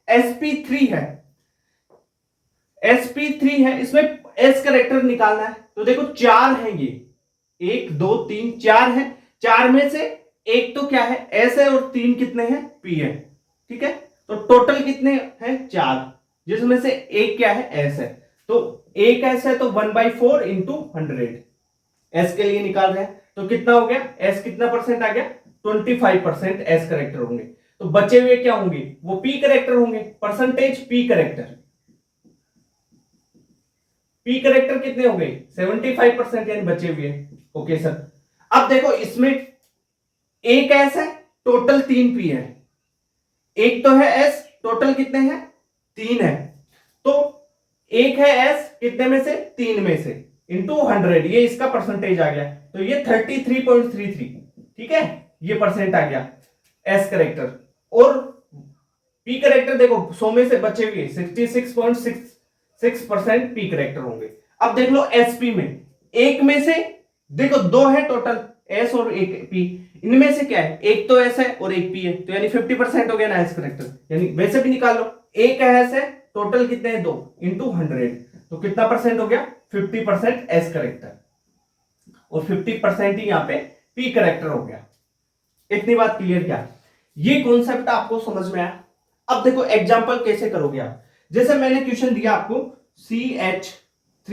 sp3 है, sp3 है, इसमें एस करेक्टर निकालना है। तो देखो 4 है ये, 1 2 3 4 है, 4 में से एक तो क्या है, एस है, और 3 कितने हैं, पी है। ठीक है, तो टोटल कितने हैं, 4, जिसमें से एक क्या है, एस है। तो एक एस है तो 1/4 इंटू 100 एस के लिए निकाल रहे हैं। तो कितना हो गया, एस कितना परसेंट आ गया, 25% एस करेक्टर होंगे। तो बचे हुए क्या होंगे, वो पी करेक्टर होंगे, percentage P character. P character कितने हो गए, 75%, यानी बचे हुए। Okay sir. अब देखो इसमें एक एस है, टोटल 3 पी है, एक तो है एस, टोटल कितने हैं, 3 है। तो एक है एस कितने में से, 3 में से, इंटू 100, ये इसका परसेंटेज आ गया। तो ये 33.33। ठीक है, ये परसेंट आ गया एस करेक्टर। और पी करेक्टर देखो 100 में से बचे हुए 66.66% पी करेक्टर होंगे। अब देख लो एसपी में, एक में से देखो 2 है टोटल, एस और एक पी, इनमें से क्या है, एक तो एस है और एक पी है, तो यानी 50% हो गया ना एस करेक्टर। यानी वैसे भी निकाल लो, एक एस है, टोटल कितने हैं, 2 इंटू 100, तो कितना परसेंट हो गया, 50% एस करेक्टर, और 50% ही यहां पे पी करेक्टर हो गया। इतनी बात क्लियर क्या, ये कॉन्सेप्ट आपको समझ में आया। अब देखो एग्जांपल कैसे करोगे आप, जैसे मैंने क्वेश्चन दिया आपको CH3,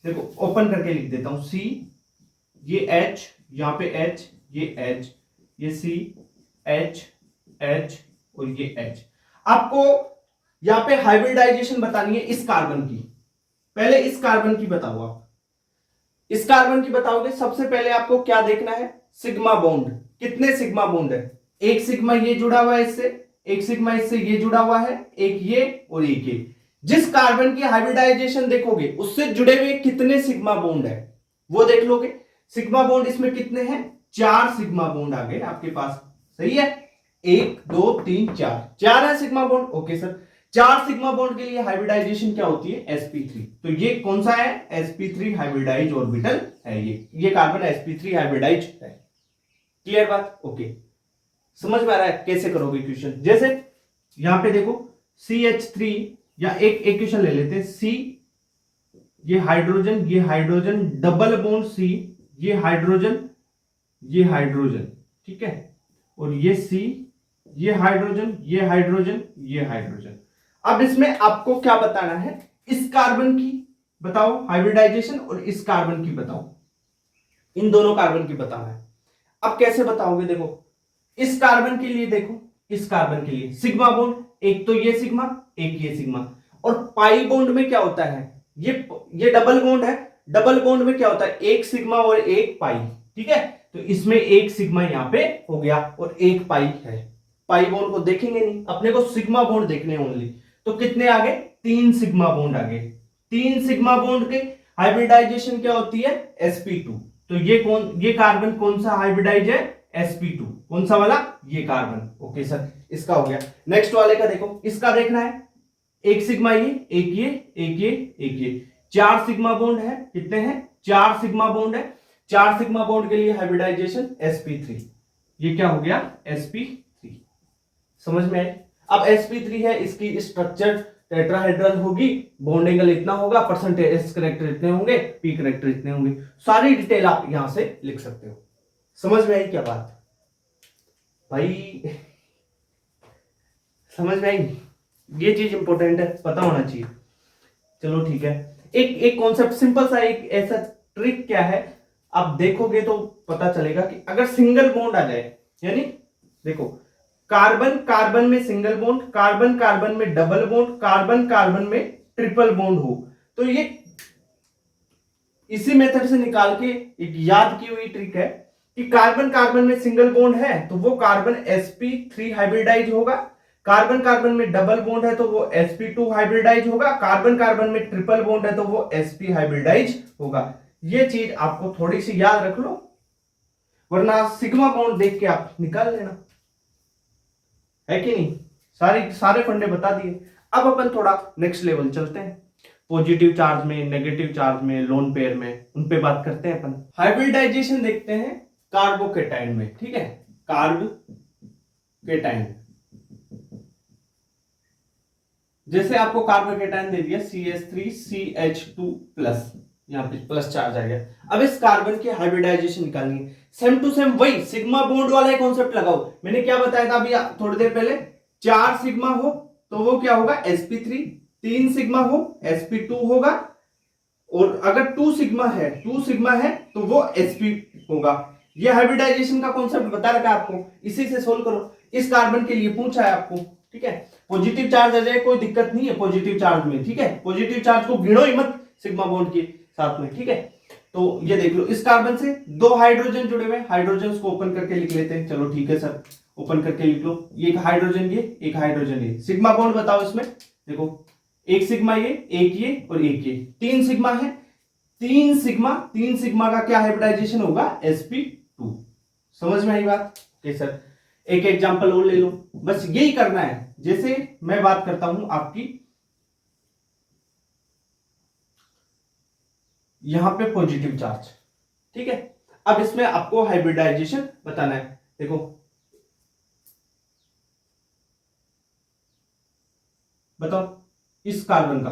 देखो ओपन करके लिख देता हूं, C, ये H, यहां पे H, ये H, ये C, H, H और ये H। आपको यहां पे हाइब्रिडाइजेशन बतानी है इस कार्बन की। पहले इस कार्बन की बताओ आप, इस कार्बन की बताओगे, सबसे पहले आपको क्या देखना है, सिग्मा बॉन्ड। कितने सिग्मा बॉन्ड है, एक सिग्मा ये जुड़ा हुआ है इससे, एक सिग्मा इससे ये जुड़ा हुआ है, एक ये और एक ये। जिस कार्बन की हाइब्रिडाइजेशन देखोगे उससे जुड़े हुए कितने सिग्मा बॉन्ड है वो देख लोगे। सिग्मा बॉन्ड इसमें कितने हैं, 4 सिग्मा बॉन्ड आ गए आपके पास। सही है, 1 2 3 4 है sigma bond. Okay sir, 4 sigma bond के लिए हाइब्रिडाइजेशन क्या होती है, sp3। तो ये कौन सा है, sp3 हाइब्रिडाइज ऑर्बिटल है, ये कार्बन sp3 हाइब्रिडाइज है। क्लियर बात, ओके। समझ में आ रहा है कैसे करोगे क्वेश्चन। जैसे यहां पे देखो CH3, या एक क्वेश्चन ले लेते हैं, C, ये हाइड्रोजन डबल बॉन्ड C, ये हाइड्रोजन, ये हाइड्रोजन, ठीक है, और ये C, ये हाइड्रोजन, ये हाइड्रोजन, ये हाइड्रोजन। अब इसमें आपको क्या बताना है, इस कार्बन की बताओ हाइब्रिडाइजेशन, और इस कार्बन की बताओ, इन दोनों कार्बन की बताना है। अब कैसे बताओगे, देखो इस कार्बन के लिए, देखो इस कार्बन के लिए सिग्मा बॉन्ड, एक तो ये सिग्मा, एक ये सिग्मा। और पाई बॉन्ड में क्या होता है, ये डबल बॉन्ड है, डबल बॉन्ड में क्या होता है, एक सिग्मा और एक पाई। ठीक है, तो इसमें एक सिग्मा यहां पे हो गया और एक पाई है। पाई बॉन्ड को देखेंगे नहीं, अपने को सिग्मा बॉन्ड देखने ओनली। तो कितने आ गए, 3 सिग्मा बॉन्ड आ गए। 3 सिग्मा बॉन्ड के हाइब्रिडाइजेशन क्या होती है, sp2। तो ये कार्बन कौन सा हाइब्रिडाइज है, sp2। कौन सा वाला, ये कार्बन। ओके सर, इसका हो गया। नेक्स्ट वाले का देखो, इसका देखना है। एक सिग्मा ये, एक ये, एक ये, एक ये, 4 सिग्मा बॉन्ड है। कितने हैं, 4 सिग्मा बॉन्ड है। 4 सिग्मा बॉन्ड के लिए हाइब्रिडाइजेशन sp3। ये क्या हो गया, sp3। समझ में आए। अब sp3 है, इसकी स्ट्रक्चर टेट्राहेड्रल होगी, बॉन्ड एंगल इतना होगा, परसेंटेज s करेक्टर इतने होंगे, p करेक्टर इतने होंगे। सारी डिटेल आप यहां से लिख सकते हो। समझ में आई क्या बात भाई, समझ में आई। ये चीज इंपॉर्टेंट है, पता होना चाहिए। चलो ठीक है, एक कॉन्सेप्ट सिंपल सा, एक ऐसा ट्रिक क्या है, आप देखोगे तो पता चलेगा कि अगर सिंगल बॉन्ड आ जाए, यानी देखो कार्बन कार्बन में सिंगल बॉन्ड, कार्बन कार्बन में डबल बॉन्ड, कार्बन कार्बन में ट्रिपल बॉन्ड हो, तो ये इसी मेथड से निकाल के एक याद की हुई ट्रिक है कि कार्बन कार्बन में सिंगल बॉन्ड है तो वो कार्बन sp3 हाइब्रिडाइज होगा, कार्बन कार्बन में डबल बॉन्ड है तो वो sp2 हाइब्रिडाइज होगा, कार्बन कार्बन में ट्रिपल बॉन्ड है तो वो sp हाइब्रिडाइज होगा। ये चीज आपको थोड़ी सी याद रख लो, वरना सिग्मा बॉन्ड देख के आप निकाल लेना, है कि नहीं। सारे फंडे बता दिए। अब अपन थोड़ा नेक्स्ट लेवल चलते हैं, पॉजिटिव चार्ज में, नेगेटिव चार्ज में, लोन पेयर में, उन पे बात करते हैं अपन। हाइब्रिडाइजेशन देखते हैं कार्बोकेटाइन में, ठीक है, कार्बोकेटाइन। जैसे आपको कार्बोकेटाइन दे दिया CH3CH2+, यहां पे प्लस चार्ज आ गया। अब इस कार्बन की हाइब्रिडाइजेशन निकालनी है, सेम टू सेम वही सिग्मा बॉन्ड वाला कॉन्सेप्ट लगाओ। मैंने क्या बताया था अभी थोड़ी देर पहले, 4 सिग्मा हो तो वो क्या होगा, sp3, 3 सिग्मा हो sp2 होगा, और अगर 2 सिग्मा है तो वो sp होगा। ये हाइब्रिडाइजेशन का कॉन्सेप्ट बता रखा है आपको, इसी से सोल्व करो। इस कार्बन के लिए पूछा है आपको, ठीक है। पॉजिटिव चार्ज आ जाए कोई दिक्कत नहीं है पॉजिटिव चार्ज में, ठीक है, पॉजिटिव चार्ज को गिनो ही मत सिग्मा बॉन्ड के साथ में, ठीक है। तो ये देख लो, इस कार्बन से 2 हाइड्रोजन जुड़े हुए, हाइड्रोजन को ओपन करके लिख लेते हैं। चलो ठीक है सर, ओपन करके लिख लो। ये एक हाइड्रोजन एक हाइड्रोजन ये, सिग्मा बॉन्ड बताओ इसमें। देखो एक सिग्मा ये, एक ये और एक ये, 3 सिग्मा है। 3 सिग्मा का क्या हाइब्रिडाइजेशन होगा, sp2। समझ में आई बात। ओके सर, एक एग्जांपल और ले लो, बस यही करना है। जैसे मैं बात करता हूं आपकी यहां पे पॉजिटिव चार्ज, ठीक है। अब इसमें आपको हाइब्रिडाइजेशन बताना है। देखो बताओ, इस कार्बन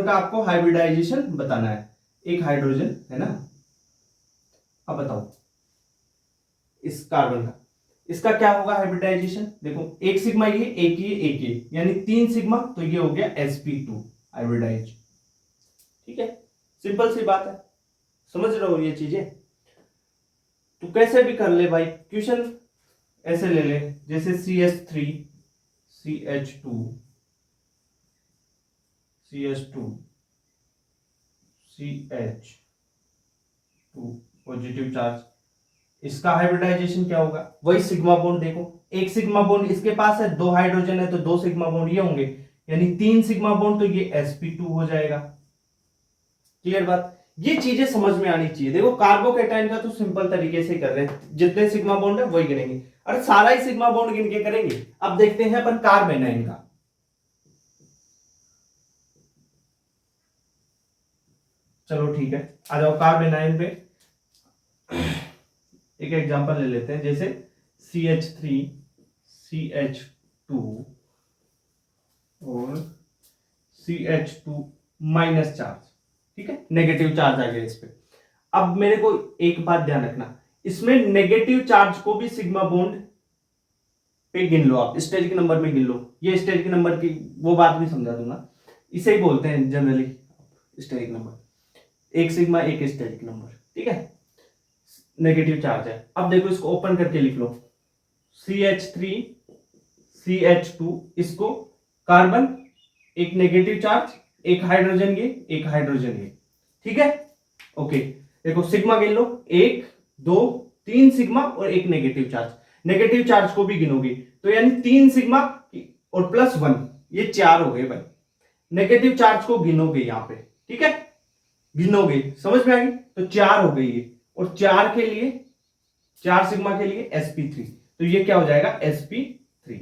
का आपको हाइब्रिडाइजेशन बताना है। एक हाइड्रोजन है ना, अब बताओ इस कार्बन का, इसका क्या होगा हाइब्रिडाइजेशन। देखो एक सिग्मा ये, एक ये, यानी 3 सिग्मा, तो ये हो गया sp2 हाइब्रिडाइज, ठीक है। सिंपल सी बात है, समझ रहे हो ये चीजें। तो कैसे भी कर ले भाई, क्वेश्चन ऐसे ले ले, जैसे CH3 CH2 CH2 CH2 positive charge, इसका हाइब्रिडाइजेशन क्या होगा, वही सिग्मा बॉन्ड। देखो एक सिग्मा बॉन्ड इसके पास है, 2 हाइड्रोजन है तो 2 सिग्मा बॉन्ड ये होंगे, यानी 3 सिग्मा बॉन्ड, तो ये sp2 हो जाएगा। क्लियर बात, ये चीजें समझ में आनी चाहिए। देखो कार्बोकेटाइन का तो सिंपल तरीके से कर रहे हैं, जितने सिग्मा बॉन्ड है वही गिनेंगे, अरे सारा ही सिग्मा बॉन्ड गिन के करेंगे। अब देखते हैं अपन कार्बेनाइन का। चलो ठीक है, आ जाओ कार्बेनाइन पे। एक एग्जांपल ले लेते हैं, जैसे CH3 CH2 और CH2 माइनस चार्ज, ठीक है, नेगेटिव चार्ज आ गया इस पे। अब मेरे को एक बात ध्यान रखना, इसमें नेगेटिव चार्ज को भी सिग्मा बॉन्ड पे गिन लो, आप स्टेज के नंबर में गिन लो। ये स्टेज के नंबर की वो बात भी समझा दूंगा, इसे ही बोलते हैं जनरली स्टेज नंबर, एक सिग्मा एक स्टेज नंबर, ठीक है। नेगेटिव चार्ज है, अब देखो इसको ओपन करके लिख लो, CH3 CH2, इसको कार्बन, एक नेगेटिव चार्ज, एक हाइड्रोजन ये, एक हाइड्रोजन ये, ठीक है। ओके देखो सिग्मा गिन लो, 1 2 3 सिग्मा और एक नेगेटिव चार्ज। नेगेटिव चार्ज को भी गिनोगे तो यानी 3 सिग्मा और +1, ये 4 हो गए भाई। नेगेटिव चार्ज को गिनोगे यहां पे, ठीक है, गिनोगे, समझ में आ गई। तो 4 हो गई ये, और 4 के लिए, 4 सिग्मा के लिए sp3, तो ये क्या हो जाएगा sp3।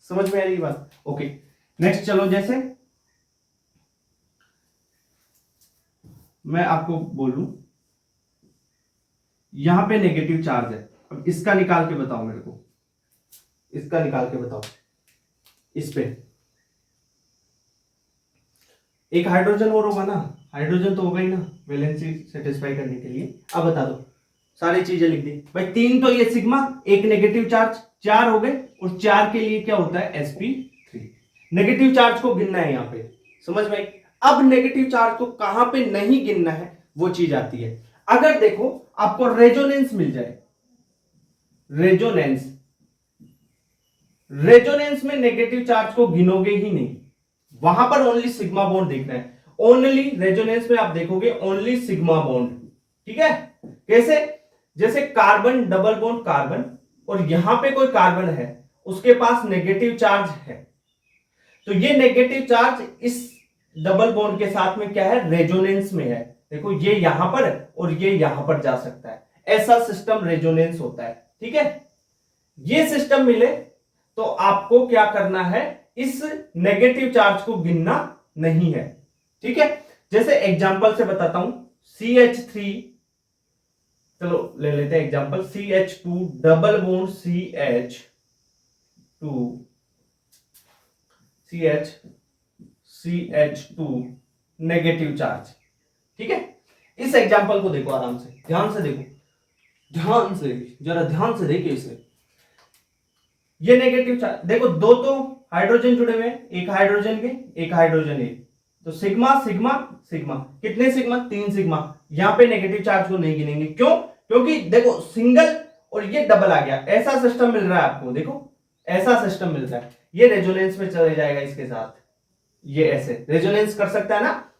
समझ में आ रही बात? ओके, नेक्स्ट चलो, जैसे मैं आपको बोलूं यहां पे नेगेटिव चार्ज है, अब इसका निकाल के बताओ मेरे को, इसका निकाल के बताओ। इस पे एक हाइड्रोजन और होगा ना, हाइड्रोजन तो होगा ही ना वैलेंसी सेटिस्फाई करने के लिए। अब बता दो, सारी चीजें लिख दी भाई। 3 तो ये सिग्मा, एक नेगेटिव चार्ज, 4 हो गए, और 4 के लिए क्या होता है sp3। नेगेटिव चार्ज को गिनना है यहां पे, समझ में आई? अब नेगेटिव चार्ज को कहां पे नहीं गिनना है वो चीज आती है। अगर देखो आपको रेजोनेंस मिल जाए, रेजोनेंस, रेजोनेंस में नेगेटिव चार्ज को गिनोगे ही नहीं, वहां पर ओनली सिग्मा बॉन्ड देखना है। ओनली रेजोनेंस में आप देखोगे ओनली सिग्मा बॉन्ड, ठीक है। कैसे? जैसे कार्बन डबल बॉन्ड कार्बन, और यहां पे कोई कार्बन है, उसके पास नेगेटिव चार्ज है, तो ये नेगेटिव चार्ज इस डबल बॉन्ड के साथ में क्या है, रेजोनेंस में है। देखो ये यहां पर और ये यहां पर जा सकता है, ऐसा सिस्टम रेजोनेंस होता है, ठीक है। ये सिस्टम मिले तो आपको क्या करना है, इस नेगेटिव चार्ज को गिनना नहीं है, ठीक है। जैसे एग्जांपल से बताता हूं, CH3, चलो ले लेते हैं example, CH2 double bond CH2 negative charge, ठीक है। इस एग्जांपल को देखो आराम से, ध्यान से देखो, ध्यान से, जरा ध्यान से देखिए इसे। ये नेगेटिव चार्ज देखो, दो तो हाइड्रोजन जुड़े हुए हैं, एक हाइड्रोजन के, एक हाइड्रोजन एक, तो सिग्मा सिग्मा सिग्मा, कितने सिग्मा, 3 सिग्मा। यहां पे नेगेटिव चार्ज को नहीं गिनेंगे, क्यों? क्योंकि देखो सिंगल और ये डबल आ गया, ऐसा सिस्टम मिल रहा है आपको, देखो ऐसा सिस्टम मिल रहा है, ये रेजोनेंस में चले जाएगा इसके साथ, ये ऐसे रेजोनेंस कर सकता है ना,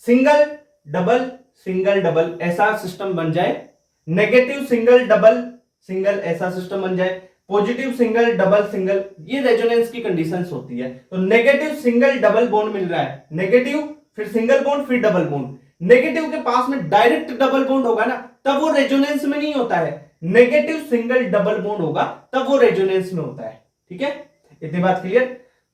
सिंगल डबल ऐसा सिस्टम बन जाए, नेगेटिव सिंगल डबल सिंगल ऐसा सिस्टम बन जाए, पॉजिटिव सिंगल डबल सिंगल, ये रेजोनेंस की कंडीशंस होती है। तो नेगेटिव सिंगल डबल बॉन्ड मिल रहा है, नेगेटिव फिर सिंगल बॉन्ड फिर डबल बॉन्ड, नेगेटिव के पास में डायरेक्ट डबल बॉन्ड होगा ना, तब वो रेजोनेंस में नहीं होता है, नेगेटिव सिंगल डबल बॉन्ड होगा तब वो रेजोनेंस में होता है, ठीक है। इतनी बात क्लियर?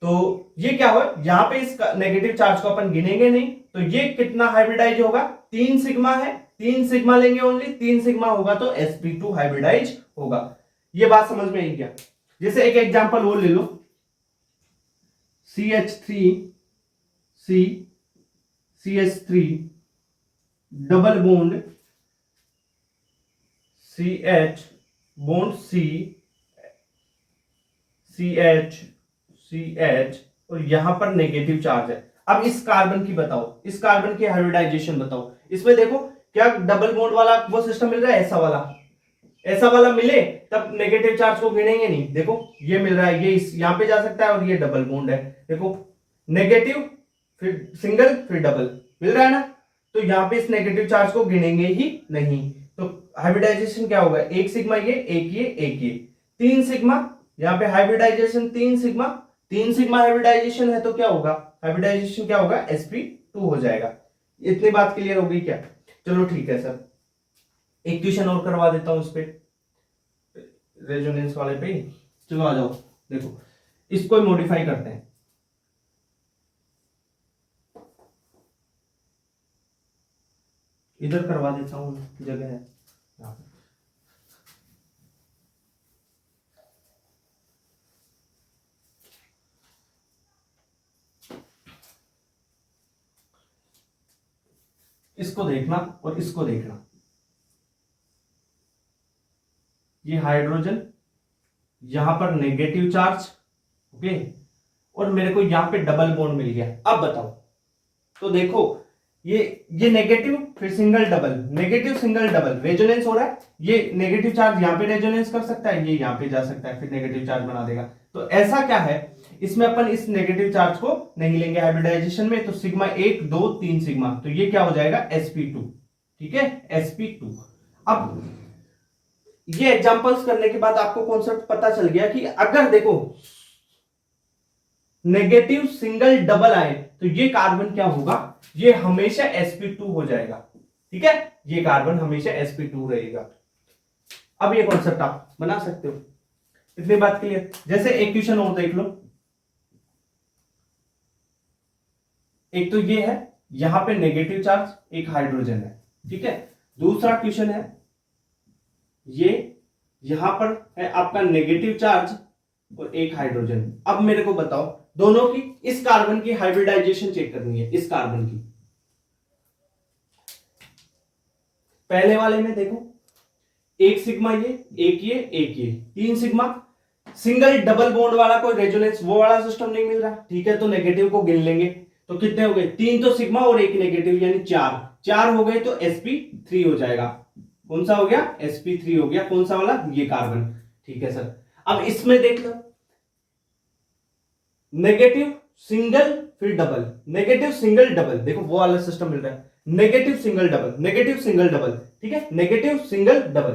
तो ये क्या हो, यहां पे इस नेगेटिव चार्ज को अपन गिनेंगे नहीं, तो ये कितना हाइब्रिडाइज होगा, 3 सिग्मा है, 3 सिग्मा लेंगे ओनली, 3 सिग्मा होगा तो sp2 हाइब्रिडाइज होगा। ये बात समझ में आई क्या? जैसे एक एग्जांपल और ले लो, CH3 double bond CH bond CH और यहां पर नेगेटिव चार्ज है। अब इस कार्बन की बताओ, इस कार्बन की हाइब्रिडाइजेशन बताओ। इसमें देखो क्या डबल बॉन्ड वाला वो सिस्टम मिल रहा है, ऐसा वाला मिले तब नेगेटिव चार्ज को गिनेंगे नहीं। देखो ये मिल रहा है, ये यहां पे जा सकता है, और ये डबल बॉन्ड है, देखो नेगेटिव फिर सिंगल फिर डबल मिल रहा है ना, तो यहां पे इस नेगेटिव चार्ज को गिनेंगे ही नहीं। तो हाइब्रिडाइजेशन क्या होगा, एक सिग्मा ये, एक ये, एक ये, 3 सिग्मा, यहाँ पे हाइब्रिडाइजेशन 3 सिग्मा, 3 सिग्मा हाइब्रिडाइजेशन है तो क्या होगा, हाइब्रिडाइजेशन क्या होगा, sp2 हो जाएगा। इतनी बात क्लियर हो गई क्या? चलो ठीक है सर, एक क्वेश्चन और करवा देता हूं इस पे, रेजोनेंस वाले पे। चलो आ जाओ, देखो इसको मॉडिफाई करते हैं। इधर करवा देता हूं, जगह है यहाँ पे। इसको देखना और इसको देखना, ये हाइड्रोजन, यहां पर नेगेटिव चार्ज, ओके, और मेरे को यहां पे डबल बॉन्ड मिल गया। अब बताओ, तो देखो ये नेगेटिव फिर single double, negative single double resonance हो रहा है, ये नेगेटिव चार्ज यहां पे रेजोनेंस कर सकता है, ये यहां पे जा सकता है, फिर नेगेटिव चार्ज बना देगा। तो ऐसा क्या है, इसमें अपन इस नेगेटिव चार्ज को नहीं लेंगे हाइब्रिडाइजेशन में, तो सिग्मा 1 2 3 सिग्मा, तो ये क्या हो जाएगा sp2, ठीक है, sp2। अब ये एग्जांपल्स करने के बाद आपको कॉन्सेप्ट पता चल गया कि अगर देखो नेगेटिव सिंगल डबल आए तो ये कार्बन क्या होगा, ये हमेशा sp2 हो जाएगा। ठीक है, ये कार्बन हमेशा sp2 रहेगा। अब ये कॉन्सेप्ट आप बना सकते हो, इतनी बात क्लियर। जैसे एक क्वेश्चन और देख लो, एक तो ये है, यहां पे नेगेटिव चार्ज एक हाइड्रोजन है, ठीक है। दूसरा क्वेश्चन है, ये यहां पर है आपका नेगेटिव चार्ज और एक हाइड्रोजन। अब मेरे को बताओ, दोनों की, इस कार्बन की हाइब्रिडाइजेशन चेक करनी है, इस कार्बन की। पहले वाले में देखो, एक सिग्मा ये, एक ये, एक ये, 3 सिग्मा। सिंगल डबल बॉन्ड वाला कोई रेजोनेंस वो वाला सिस्टम नहीं मिल रहा, ठीक है, तो नेगेटिव को गिन लेंगे। तो कितने हो गए, 3 तो सिग्मा और एक नेगेटिव, यानी 4। 4 हो गए तो sp3 हो जाएगा। कौन सा हो गया, sp3 हो गया। कौन सा वाला, ये कार्बन। ठीक है सर। अब इसमें देख लो, नेगेटिव सिंगल फिर डबल, नेगेटिव सिंगल डबल, देखो वो वाला सिस्टम मिल रहा है, negative single double, negative single double, ठीक है, नेगेटिव सिंगल डबल।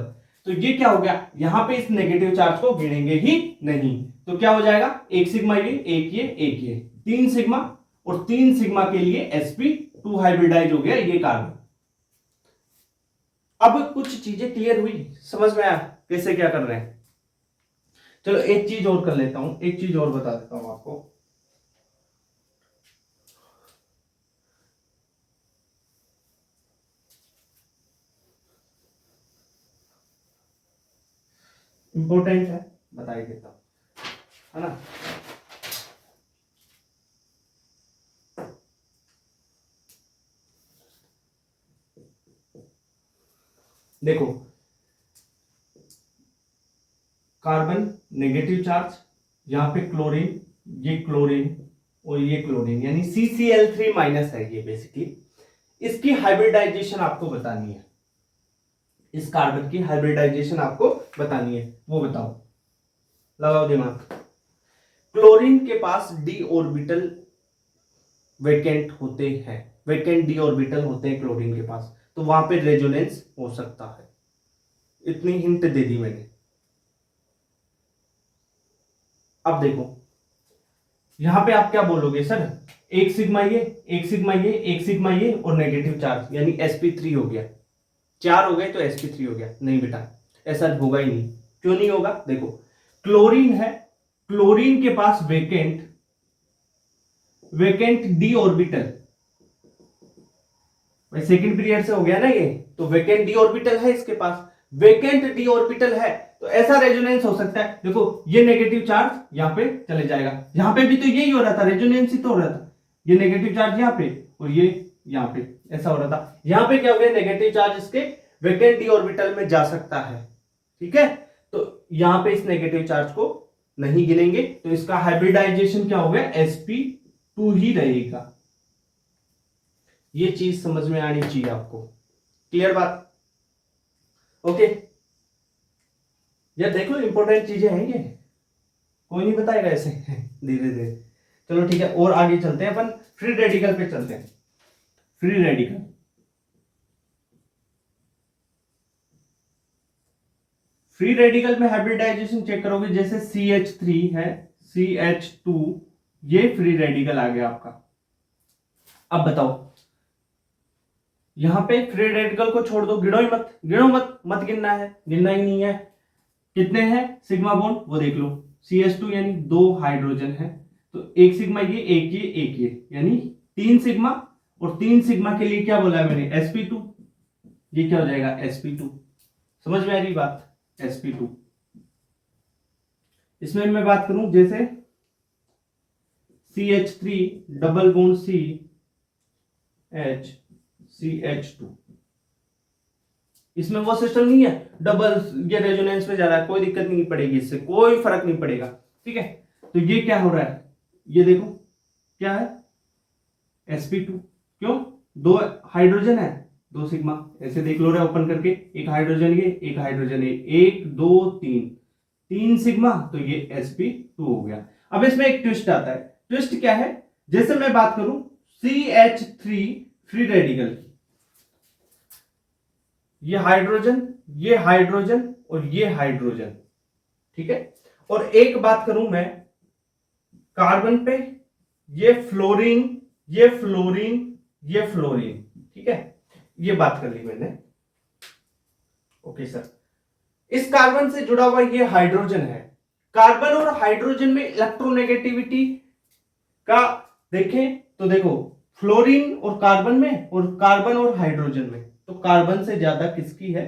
तो ये क्या हो गया, यहां पे इस नेगेटिव चार्ज को गिनेंगे ही नहीं, तो क्या हो जाएगा, एक सिग्मा ये, एक ये, एक ये, 3 सिग्मा, और 3 सिग्मा के लिए sp2 हाइब्रिडाइज हो गया ये कार्बन। अब कुछ चीजें क्लियर हुई, समझ में आया कैसे क्या कर रहे हैं। चलो एक चीज और कर लेता हूं, एक चीज और बता देता हूं आपको। इंपॉर्टेंट है, बता ही देता हूं, है ना। देखो, कार्बन नेगेटिव चार्ज, यहां पे क्लोरीन, ये क्लोरीन और ये क्लोरीन, यानी CCl3 माइनस है ये बेसिकली। इसकी हाइब्रिडाइजेशन आपको बतानी है, इस कार्बन की हाइब्रिडाइजेशन आपको बतानी है, वो बताओ, लगाओ दिमाग। क्लोरीन के पास डी ऑर्बिटल वेकेंट होते हैं, वेकेंट डी ऑर्बिटल होते हैं क्लोरीन के पास, तो वहां पे रेजोनेंस हो सकता है। इतनी हिंट दे दी मैंने। अब देखो, यहां पे आप क्या बोलोगे सर, एक सिग्मा ये, एक सिग्मा ये, एक सिग्मा ये और नेगेटिव चार्ज, यानी sp3 हो गया। 4 हो गए तो sp3 हो गया। नहीं बेटा, ऐसा होगा ही नहीं। क्यों नहीं होगा, देखो, क्लोरीन है, क्लोरीन के पास vacant, vacant d orbital, second period से हो गया ना ये, तो वेकेंट डी ऑर्बिटल है इसके पास, वेकेंट डी ऑर्बिटल है, तो ऐसा रेजोनेंस हो सकता है। देखो ये नेगेटिव चार्ज यहां पे चले जाएगा, यहां पे भी तो यही हो रहा था, रेजोनेंस ही तो हो रहा था, ये नेगेटिव चार्ज यहां पे और ये यहां पे, ऐसा हो रहा था। यहां पे क्या हो गया, नेगेटिव चार्ज इसके वेकेंट डी ऑर्बिटल में जा सकता है, ठीक है, तो यहां पे इस नेगेटिव चार्ज को नहीं गिनेंगे, तो इसका हाइब्रिडाइजेशन क्या हो गया, sp2 ही रहेगा। ये चीज समझ में आनी चाहिए आपको, क्लियर बात, ओके। यार देख लो, इंपॉर्टेंट चीजें हैं ये, कोई नहीं बताएगा ऐसे धीरे धीरे। चलो ठीक है, और आगे चलते हैं अपन, फ्री रेडिकल पे चलते हैं। फ्री रेडिकल, फ्री रेडिकल में हाइब्रिडाइजेशन चेक करोगे, जैसे CH3 है, CH2, ये फ्री रेडिकल आ गया आपका। अब बताओ, यहां पे फ्री रेडिकल को छोड़ दो, गिनो ही मत, गिनो मत, मत गिनना है, गिनना ही नहीं है। कितने हैं सिग्मा बॉन्ड, वो देख लो, CH2 यानी 2 हाइड्रोजन है, तो एक सिग्मा ये, एक ये, एक ये, यानी 3 सिग्मा, और 3 सिग्मा के लिए क्या बोला है मैंने, sp2, ये क्या हो जाएगा, sp2। समझ में आ रही बात, sp2। इसमें मैं बात करूं, जैसे CH3 डबल बॉन्ड CH2, इसमें वो सिस्टम नहीं है, डबल ये रेजोनेंस में जा रहा है, कोई दिक्कत नहीं पड़ेगी, इससे कोई फर्क नहीं पड़ेगा, ठीक है। तो ये क्या हो रहा है, ये देखो क्या है, sp2, क्यों, 2 हाइड्रोजन है, 2 सिग्मा, ऐसे देख लो रहा ओपन करके, एक हाइड्रोजन ये, एक हाइड्रोजन ये, 1 2 3, 3 सिग्मा, तो ये sp2 हो गया। अब इसमें एक ट्विस्ट आता है, ट्विस्ट क्या है, जैसे मैं बात करूं CH3 फ्री रेडिकल, ये हाइड्रोजन, ये हाइड्रोजन और ये हाइड्रोजन, ठीक है। और एक बात करूं मैं कार्बन पे ये फ्लोरीन, ये फ्लोरीन, ये फ्लोरीन, ठीक है, ये बात कर ली मैंने। ओके सर, इस कार्बन से जुड़ा हुआ ये हाइड्रोजन है। कार्बन और हाइड्रोजन में इलेक्ट्रोनेगेटिविटी का देखें तो देखो, फ्लोरीन और कार्बन में और कार्बन और हाइड्रोजन में, तो कार्बन से ज्यादा किसकी है?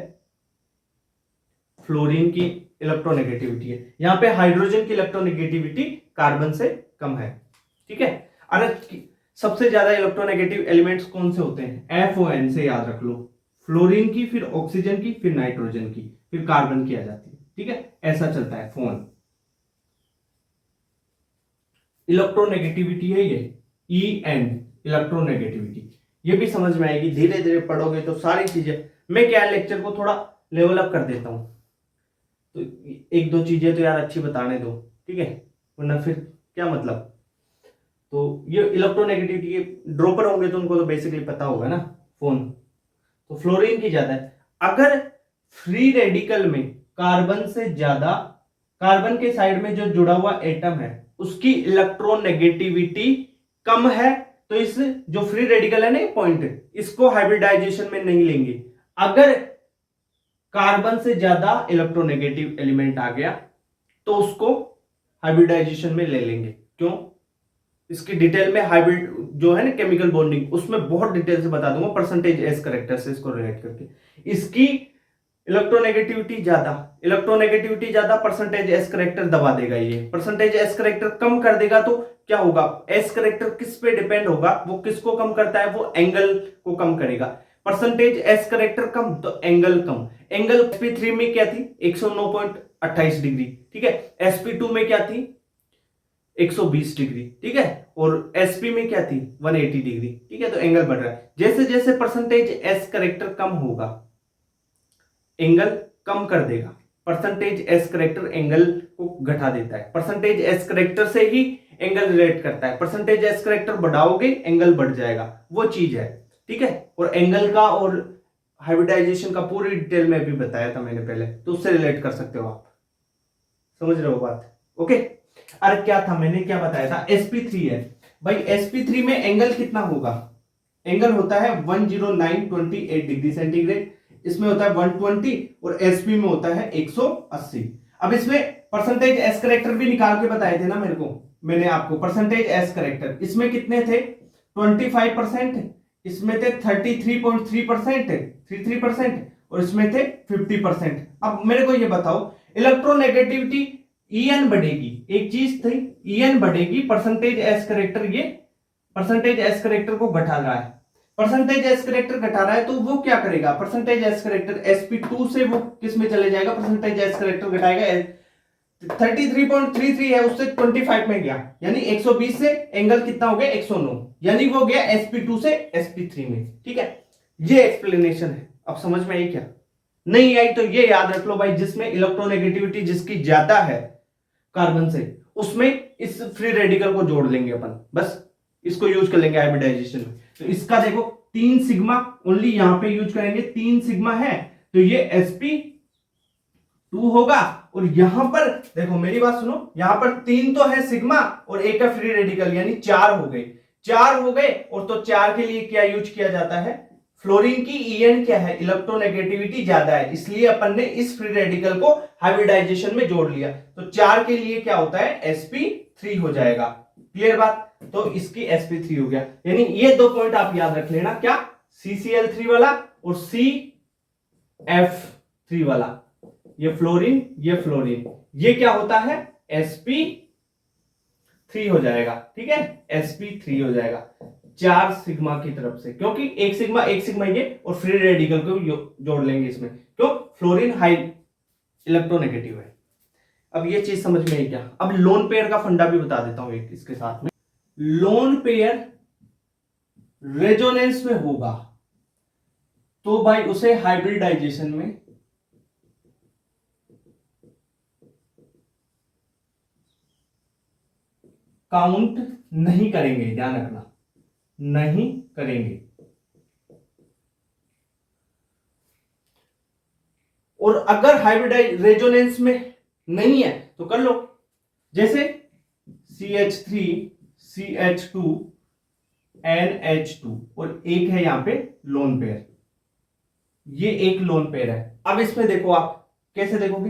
फ्लोरीन की इलेक्ट्रोनेगेटिविटी है। यहां पे हाइड्रोजन की इलेक्ट्रोनेगेटिविटी कार्बन से कम है, ठीक है। अरे सबसे ज्यादा इलेक्ट्रोनेगेटिव एलिमेंट्स कौन से होते हैं? FON से याद रख लो, फ्लोरीन की, फिर ऑक्सीजन की, फिर नाइट्रोजन की, फिर कार्बन की आ जाती है, ठीक है, ऐसा चलता है फोन। इलेक्ट्रोनेगेटिविटी है ये, EN, इलेक्ट्रोनेगेटिविटी। ये भी समझ में आएगी, धीरे धीरे पढ़ोगे तो सारी चीजें। मैं क्या लेक्चर को थोड़ा लेवल अप कर देता हूं, तो एक दो चीजें तो यार अच्छी बताने दो, ठीक है, वरना फिर क्या मतलब। तो ये इलेक्ट्रोनेगेटिविटी के ड्रॉपर होंगे तो उनको तो बेसिकली पता होगा ना फोन। तो फ्लोरीन की ज्यादा है। अगर फ्री रेडिकल में कार्बन से ज्यादा, कार्बन के साइड में जो जुड़ा हुआ एटम है उसकी इलेक्ट्रोनेगेटिविटी कम है, तो इस जो फ्री रेडिकल है ना पॉइंट, इसको हाइब्रिडाइजेशन में नहीं लेंगे। अगर कार्बन से ज्यादा इलेक्ट्रोनेगेटिव एलिमेंट आ गया तो उसको हाइब्रिडाइजेशन में ले लेंगे। क्यों? इसकी डिटेल में हाइब्रिड जो है ना केमिकल बॉन्डिंग, उसमें बहुत डिटेल से बता दूंगा परसेंटेज एस करेक्टर से इसको रिलेट करके। इसकी इलेक्ट्रोनेगेटिविटी ज्यादा, परसेंटेज एस करेक्टर दबा देगा। ये परसेंटेज एस करेक्टर कम कर देगा तो क्या होगा? एस करेक्टर किस पे डिपेंड होगा? वो किसको कम करता है? वो एंगल को कम करेगा। परसेंटेज एस करेक्टर कम तो एंगल कम। एंगल sp3 में क्या थी? 109.28 डिग्री, ठीक है। sp2 में क्या थी? 120 डिग्री, ठीक है। और sp में क्या थी? 180 डिग्री, ठीक है। तो एंगल बढ़ रहा है। जैसे जैसे परसेंटेज एस करेक्टर कम होगा, एंगल कम कर देगा। परसेंटेज एस करेक्टर एंगल को घटा देता है। परसेंटेज एस करेक्टर से ही एंगल रिलेट करता है। परसेंटेज एस करेक्टर बढ़ाओगे एंगल बढ़ जाएगा, वो चीज है, ठीक है। और एंगल का और हाइब्रिडाइजेशन का पूरी डिटेल में भी बताया था मैंने पहले, तो उससे रिलेट कर सकते हो आप। समझ रहे हो बात? ओके। अरे क्या था, मैंने क्या बताया था? sp3 है भाई। sp3 में एंगल कितना होगा? एंगल होता है 109.28 डिग्री सेंटीग्रेड। इसमें होता है 120 और sp में होता है 180। अब इसमें परसेंटेज एस करेक्टर भी निकाल के बताए थे ना मेरे को, मैंने आपको परसेंटेज एस करेक्टर। इसमें कितने थे? 25%, इसमें थे 33.3%, 33%, और इसमें थे 50%। अब मेरे को ये बताओ, इलेक्ट्रोनेगेटिविटी En बढ़ेगी, एक चीज थी, En बढ़ेगी, परसेंटेज एस करेक्टर, ये परसेंटेज एस करेक्टर को घटा रहा है। परसेंटेज एस करेक्टर घटा रहा है तो वो क्या करेगा? परसेंटेज एस करेक्टर sp2 से वो किस में चले जाएगा? परसेंटेज एस करेक्टर घटाएगा, 33.33 है उससे 25 में गया, यानी 120 से एंगल कितना हो गया? 109, यानी वो गया sp2 से sp3 में, ठीक है। ये एक्सप्लेनेशन है। अब समझ में आई क्या? नहीं आई तो ये याद रख लो भाई, जिसमें इलेक्ट्रोनेगेटिविटी जिसकी ज्यादा है कार्बन से, उसमें इस फ्री रेडिकल को जोड़ लेंगे अपन, बस इसको यूज कर लेंगे हाइब्रिडाइजेशन में। तो इसका देखो 3 सिग्मा ओनली यहां पे यूज करेंगे, 3 सिग्मा है तो ये sp2 होगा। और यहां पर देखो, मेरी बात सुनो, यहां पर 3 तो है सिग्मा और एक है फ्री रेडिकल, यानी 4 हो गए, 4 हो गए। और तो 4 के लिए क्या यूज किया जाता है? फ्लोरीन की En क्या है? इलेक्ट्रोनेगेटिविटी ज्यादा है, इसलिए अपन ने इस फ्री रेडिकल को हाइब्रिडाइजेशन में जोड़ लिया। तो 4 के लिए क्या होता है? sp3 हो जाएगा। क्लियर बात? तो इसकी sp3 हो गया। यानी ये 2 पॉइंट आप याद रख लेना, क्या? CCl3 वाला और CF3 वाला। ये फ्लोरीन, ये फ्लोरीन, ये क्या होता है? sp3 हो जाएगा, ठीक है, sp3 हो जाएगा 4 सिग्मा की तरफ से, क्योंकि एक सिग्मा ये और फ्री रेडिकल को जोड़ लेंगे इसमें। क्यों? फ्लोरीन हाई इलेक्ट्रोनेगेटिव है। अब ये चीज समझ में आई क्या? अब लोन पेयर का फंडा भी बता देता हूं एक इसके साथ में। लोन पेयर रेजोनेंस में होगा तो भाई उसे हाइब्रिडाइजेशन में काउंट नहीं करेंगे, ध्यान रखना, नहीं करेंगे। और अगर हाइब्रिडाइज रेजोनेंस में नहीं है तो कर लो, जैसे CH3 CH2NH2 और एक है यहां पे लोन पेयर, ये एक लोन पेयर है। अब इसमें देखो आप कैसे देखोगे,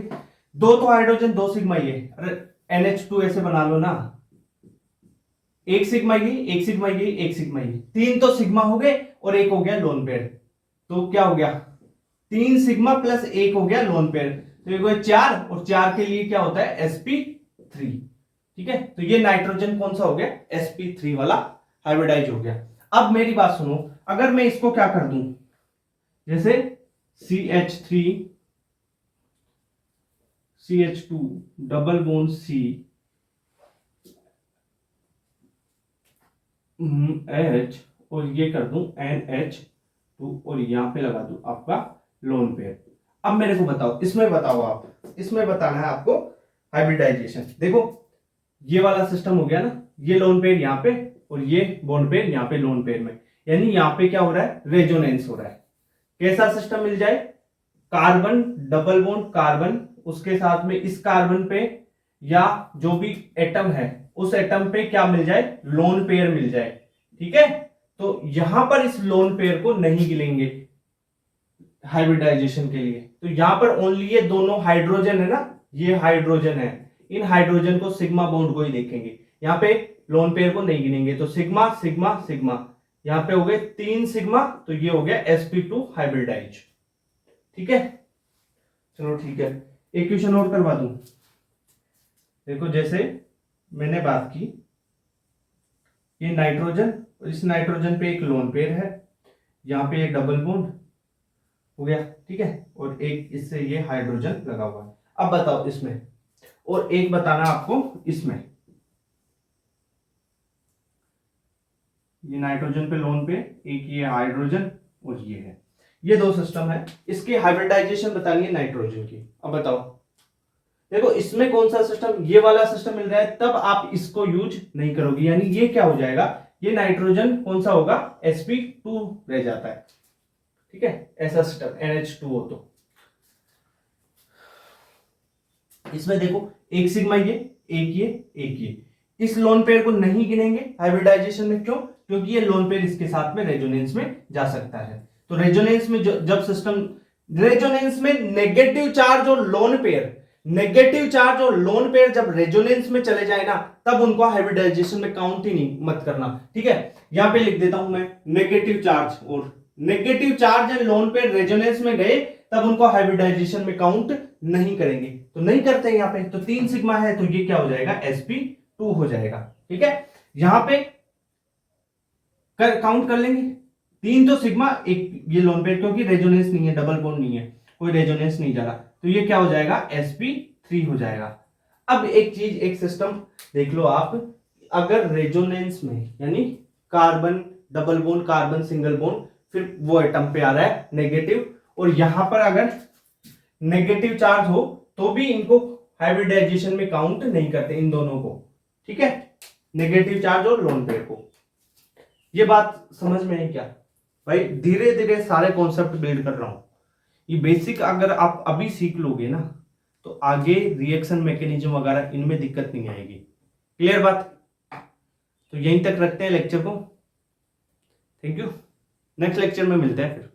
दो तो हाइड्रोजन, दो सिग्मा ये, अरे NH2 ऐसे बना लो ना, एक सिग्मा ये, एक सिग्मा ये, एक सिग्मा ये, तीन तो सिग्मा हो गए और एक हो गया लोन पेयर। तो क्या हो गया, तीन सिग्मा प्लस एक हो गया लोन पेयर, तो एक हो गया चार, और चार के लिए क्या होता है sp3। ठीक है, तो ये नाइट्रोजन कौन सा हो गया, sp3 वाला हाइब्रिडाइज हो गया। अब मेरी बात सुनो, अगर मैं इसको क्या कर दूं, जैसे CH3 CH2 double bond C H और ये कर दूं NH2 और यहां पे लगा दूं आपका लोन पेयर। अब मेरे को बताओ, इसमें बताओ आप, इसमें बताना है आपको हाइब्रिडाइजेशन। देखो ये वाला सिस्टम हो गया ना, ये लोन पेयर यहां पे और ये बॉन्ड पेयर यहां पे लोन पेयर में, यानी यहां पे क्या हो रहा है, रेजोनेंस हो रहा है। कैसा सिस्टम मिल जाए, कार्बन डबल बॉन्ड कार्बन, उसके साथ में इस कार्बन पे या जो भी एटम है उस एटम पे क्या मिल जाए, लोन पेयर मिल जाए। ठीक है, तो यहां पर इस लोन पेयर को नहीं गिलेंगे हाइब्रिडाइजेशन के लिए, तो यहां पर ओनली ये दोनों हाइड्रोजन है ना, ये हाइड्रोजन है, इन हाइड्रोजन को सिग्मा बॉन्ड को ही देखेंगे, यहां पे लोन पेयर को नहीं गिनेंगे। तो सिग्मा सिग्मा सिग्मा, यहां पे हो गए तीन सिग्मा, तो ये हो गया sp2 हाइब्रिडाइज। ठीक है, चलो ठीक है, एक क्वेश्चन और करवा दूं। देखो जैसे मैंने बात की, ये नाइट्रोजन और इस नाइट्रोजन पे एक लोन पेयर है, यहां पे एक डबल बॉन्ड हो गया। ठीक है, और एक इससे ये हाइड्रोजन लगा हुआ है। अब बताओ इसमें, और एक बताना आपको इसमें, ये नाइट्रोजन पे लोन पे एक ये हाइड्रोजन और ये है, ये दो सिस्टम है, इसकी हाइब्रिडाइजेशन बतानी है नाइट्रोजन की। अब बताओ, देखो इसमें कौन सा सिस्टम, ये वाला सिस्टम मिल रहा है, तब आप इसको यूज नहीं करोगे, यानी ये क्या हो जाएगा, ये नाइट्रोजन कौन सा होगा, sp2 रह जाता है। ठीक है, ऐसा सिस्टम NH2 हो तो इसमें देखो एक सिग्मा ये, एक ये, एक ये, इस लोन पेयर को नहीं गिनेंगे हाइब्रिडाइजेशन में। क्यों, क्योंकि ये लोन पेयर इसके साथ में रेजोनेंस में जा सकता है। तो रेजोनेंस में जब सिस्टम, रेजोनेंस में नेगेटिव चार्ज और लोन पेयर, नेगेटिव चार्ज और लोन पेयर जब रेजोनेंस में चले जाए ना, तब उनको हाइब्रिडाइजेशन में काउंट ही नहीं मत करना। ठीक है, यहां पे लिख देता हूं मैं, नेगेटिव चार्ज और negative charge and lone pair resonance में गए, तब उनको हाइब्रिडाइजेशन में काउंट नहीं करेंगे, तो नहीं करते हैं यहां पे। तो तीन सिग्मा है, तो ये क्या हो जाएगा, sp2 हो जाएगा। ठीक है, यहां पे काउंट कर लेंगे, तीन तो सिग्मा, एक ये लोन पेयर, क्योंकि रेजोनेंस नहीं है, डबल बॉन्ड नहीं है, कोई रेजोनेंस नहीं जा रहा, तो ये क्या हो जाएगा, sp3 हो जाएगा। अब एक चीज, एक सिस्टम देख लो आप, अगर रेजोनेंस में यानी carbon double bond carbon single bond, फिर वो एटम पे आ रहा है नेगेटिव, और यहां पर अगर नेगेटिव चार्ज हो तो भी इनको हाइब्रिडाइजेशन में काउंट नहीं करते, इन दोनों को। ठीक है, नेगेटिव चार्ज और लोन पेयर को। ये बात समझ में है क्या भाई, धीरे धीरे सारे कॉन्सेप्ट बिल्ड कर रहा हूं, ये बेसिक अगर आप अभी सीख लोगे ना, तो आगे रिएक्शन मैकेनिज्म वगैरह इनमें दिक्कत नहीं आएगी। क्लियर बात, तो यहीं तक रखते हैं लेक्चर को। थैंक यू, नेक्स्ट लेक्चर में मिलते हैं फिर।